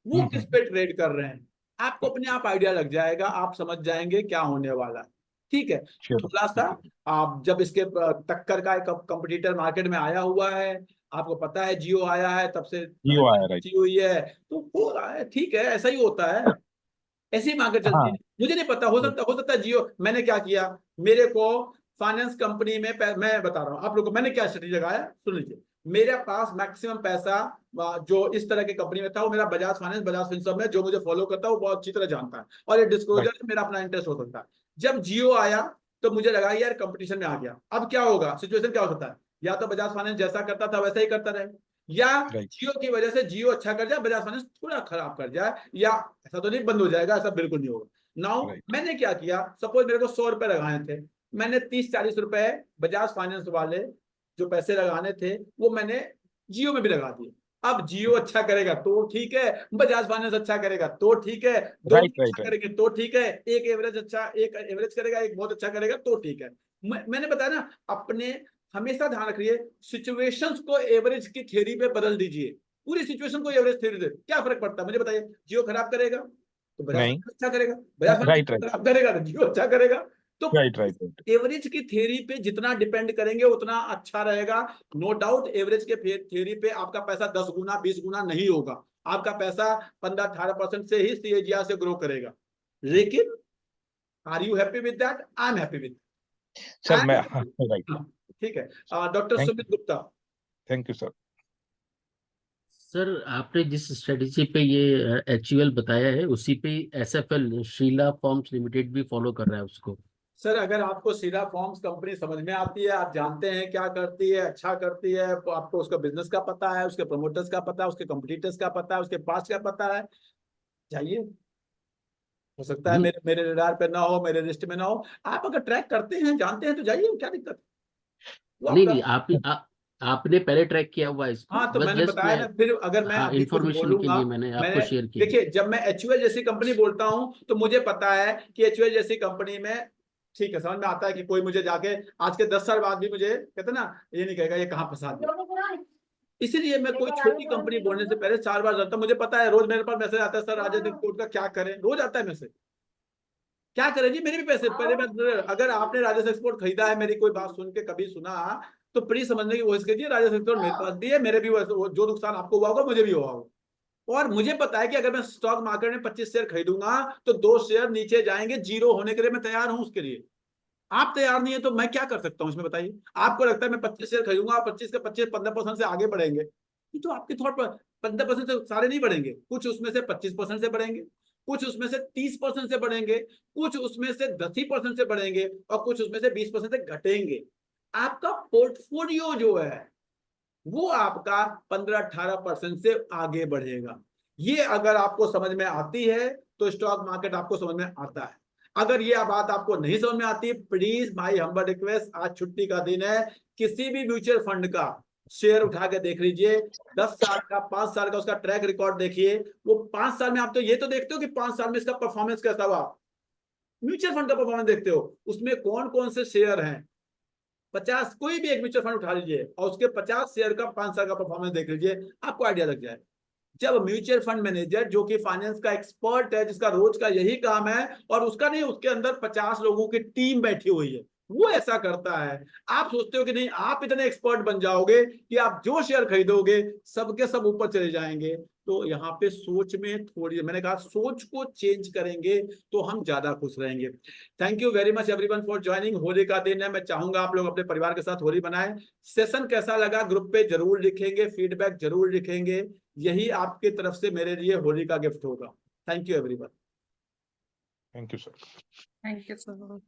Speaker 1: वो किस पे ट्रेड कर रहे हैं, आपको अपने आप आइडिया लग जाएगा। आप समझ जाएंगे क्या होने वाला है। ठीक है।
Speaker 5: श्योर
Speaker 1: थोड़ा सा
Speaker 5: ठीक है।
Speaker 1: आप जब इसके टक्कर का एक कंपटीटर मार्केट में आया हुआ है, आपको पता है जियो आया है, तब से
Speaker 5: जियो आया राइट।
Speaker 1: अच्छी हुई है, तो हो रहा है। ठीक है, ऐसा ही होता है, ऐसी मार्केट चलती है।
Speaker 5: हाँ
Speaker 1: मुझे नहीं पता, हो सकता है जियो। मैंने क्या किया, मेरे को फाइनेंस कंपनी में मैं बता रहा हूँ आप लोगों को मैंने क्या स्ट्रेटेजी लगाया, सुन लीजिए। मेरे पास मैक्सिमम पैसा जो इस तरह की कंपनी में था, वो मेरा बजाज फिनसर्व में, जो मुझे फॉलो करता है वो बहुत अच्छी तरह जानता है, और ये
Speaker 5: राइट
Speaker 1: डिस्क्लोजर मेरा अपना इंटरेस्ट हो सकता है। जब जियो आया तो मुझे लगा यार कंपटीशन में आ गया, अब क्या होगा, सिचुएशन क्या हो सकता है, या तो बजाज फाइनेंस जैसा करता था वैसा ही करता रहे, या
Speaker 5: राइट
Speaker 1: जियो की वजह से जियो अच्छा कर जाए, बजाज फाइनेंस थोड़ा खराब कर जाए, या ऐसा तो नहीं बंद हो जाएगा, ऐसा बिल्कुल नहीं होगा। नाउ
Speaker 5: राइट
Speaker 1: मैंने क्या किया, सपोज मेरे को 100 रुपए लगाए थे, मैंने 30-40 रुपए बजाज फाइनेंस वाले जो पैसे लगाने थे वो मैंने जियो में भी लगा दिए। अब जियो अच्छा करेगा तो ठीक है, बजाज फाइनेंस अच्छा करेगा तो ठीक है, दोनों
Speaker 5: राइट राइट
Speaker 1: अच्छा
Speaker 5: राइट
Speaker 1: करेंगे तो ठीक है, एक एवरेज करेगा, एक बहुत अच्छा करेगा तो ठीक है। मैंने बताया ना, अपने हमेशा ध्यान रखिए, सिचुएशंस को एवरेज की थ्योरी पे बदल दीजिए। पूरी सिचुएशन को एवरेज थ्योरी से क्या फर्क पड़ता है मुझे बताइए। जियो खराब करेगा तो बजाज
Speaker 5: नहीं
Speaker 1: फाइनेंस अच्छा करेगा, बजाज फाइनेंस
Speaker 5: राइट राइट
Speaker 1: खराब करेगा तो जियो अच्छा करेगा। तो
Speaker 5: राइट राइट राइट
Speaker 1: एवरेज की थ्योरी पे जितना डिपेंड करेंगे उतना अच्छा रहेगा। नो डाउट एवरेज के थ्योरी पे आपका पैसा 10 गुना 20 गुना नहीं होगा, आपका पैसा 15-18% से ही CAGR से ग्रो करेगा। लेकिन are you happy with that? I am happy with.
Speaker 5: Sir मैं राइट।
Speaker 1: ठीक है। Doctor
Speaker 5: thank
Speaker 1: Sumit Gupta.
Speaker 5: You sir.
Speaker 6: Sir आपने जिस स्ट्रेटेजी पे ये HUL बताया है उसी पे SFL शीला फॉर्म्स लिमिटेड भी फॉलो कर रहा है उसको।
Speaker 1: सर अगर आपको शीला फॉर्म्स कंपनी समझ में आती है, आप जानते हैं क्या करती है, अच्छा करती है, तो आपको उसका बिजनेस का पता है, उसके प्रमोटर्स का पता है, उसके कंपटीटर्स का पता है, उसके पास का पता है, जाइए। हो सकता है
Speaker 6: नहीं
Speaker 1: मेरे मेरे रडार पे ना हो, मेरे लिस्ट में ना हो, आप अगर ट्रैक करते हैं, जानते हैं, तो जाइए, क्या दिक्कत है? वो
Speaker 6: नहीं
Speaker 1: आपका।
Speaker 6: नहीं आपने पहले ट्रैक किया हुआ है इसको,
Speaker 1: हाँ, तो
Speaker 6: बस
Speaker 1: मैंने
Speaker 6: जस्ट
Speaker 1: बताया
Speaker 6: मैं,
Speaker 1: ना, फिर अगर मैं
Speaker 6: हाँ
Speaker 1: अभी कुछ
Speaker 6: इंफॉर्मेशन के
Speaker 1: बोलूंगा,
Speaker 6: लिए मैंने आपको
Speaker 1: मैंने,
Speaker 6: शेयर किया।
Speaker 1: देखिए, जब मैं HUL जैसी कंपनी बोलता हूँ तो मुझे पता है कि HUL जैसी कंपनी में, ठीक है, समझ में आता है कि कोई मुझे जाके आज के 10 साल बाद भी मुझे कहते ना, ये नहीं कहेगा ये कहाँ फंसा दिया। इसीलिए मैं कोई छोटी कंपनी बोलने से पहले 4 बार जानता हूं। मुझे पता है, रोज मेरे पास मैसेज आता है, सर राजेश एक्सपोर्ट का क्या करें, रोज आता है मैसेज। क्या करें जी, मेरे भी पैसे पहले मैं, अगर आपने राजेश एक्सपोर्ट खरीदा है, मेरी कोई बात सुन के कभी सुना, तो प्लीज समझने की कोशिश कीजिए, राजेश एक्सपोर्ट मेरे पास भी है, मेरे भी जो नुकसान आपको हुआ होगा मुझे भी हुआ होगा। और मुझे पता है कि अगर मैं स्टॉक मार्केट में 25 शेयर खरीदूंगा तो 2 शेयर नीचे जाएंगे, जीरो होने के लिए मैं तैयार हूं उसके लिए। आप तैयार नहीं है तो मैं क्या कर सकता हूं इसमें, बताइए। आपको लगता है मैं 25 शेयर खरीदूंगा, 25 के 25 15% से आगे बढ़ेंगे, ये तो आपके थॉट पर। 15% से सारे नहीं बढ़ेंगे, कुछ उसमें से 25% से बढ़ेंगे, कुछ उसमें से 30% से बढ़ेंगे, कुछ उसमें से 10% से बढ़ेंगे, और कुछ उसमें से 20% से घटेंगे। आपका पोर्टफोलियो जो है वो आपका 15-18% से आगे बढ़ेगा। ये अगर आपको समझ में आती है तो स्टॉक मार्केट आपको समझ में आता है। अगर ये बात आपको नहीं समझ में आती, प्लीज माय हम्बल रिक्वेस्ट, आज छुट्टी का दिन है, किसी भी म्यूचुअल फंड का शेयर उठा के देख लीजिए, 10 साल का, 5 साल का उसका ट्रैक रिकॉर्ड देखिए। वो 5 साल में आप तो ये तो देखते हो कि 5 साल में इसका परफॉर्मेंस कैसा हुआ। म्यूचुअल फंड का परफॉर्मेंस देखते हो, उसमें कौन कौन से शेयर हैं। 50, कोई भी एक म्यूचुअल फंड उठा लीजिए और उसके 50 शेयर का 5 साल का परफॉर्मेंस देख लीजिए, आपको आइडिया लग जाए। जब म्यूचुअल फंड मैनेजर जो कि फाइनेंस का एक्सपर्ट है, जिसका रोज का यही काम है, और उसका नहीं, उसके अंदर 50 लोगों की टीम बैठी हुई है, वो ऐसा करता है, आप सोचते हो कि नहीं आप इतने एक्सपर्ट बन जाओगे कि आप जो शेयर खरीदोगे सबके सब ऊपर चले जाएंगे। तो यहाँ पे सोच में थोड़ी, मैंने कहा सोच को चेंज करेंगे तो हम ज्यादा खुश रहेंगे। Thank you very much everyone for joining. Holi का दिन है, मैं चाहूंगा आप लोग अपने परिवार के साथ होली बनाएं। सेशन कैसा लगा ग्रुप पे जरूर लिखेंगे, फीडबैक जरूर लिखेंगे, यही आपकी तरफ से मेरे लिए होली का गिफ्ट होगा। Thank you everyone.
Speaker 5: Thank you sir.
Speaker 7: Thank you so much.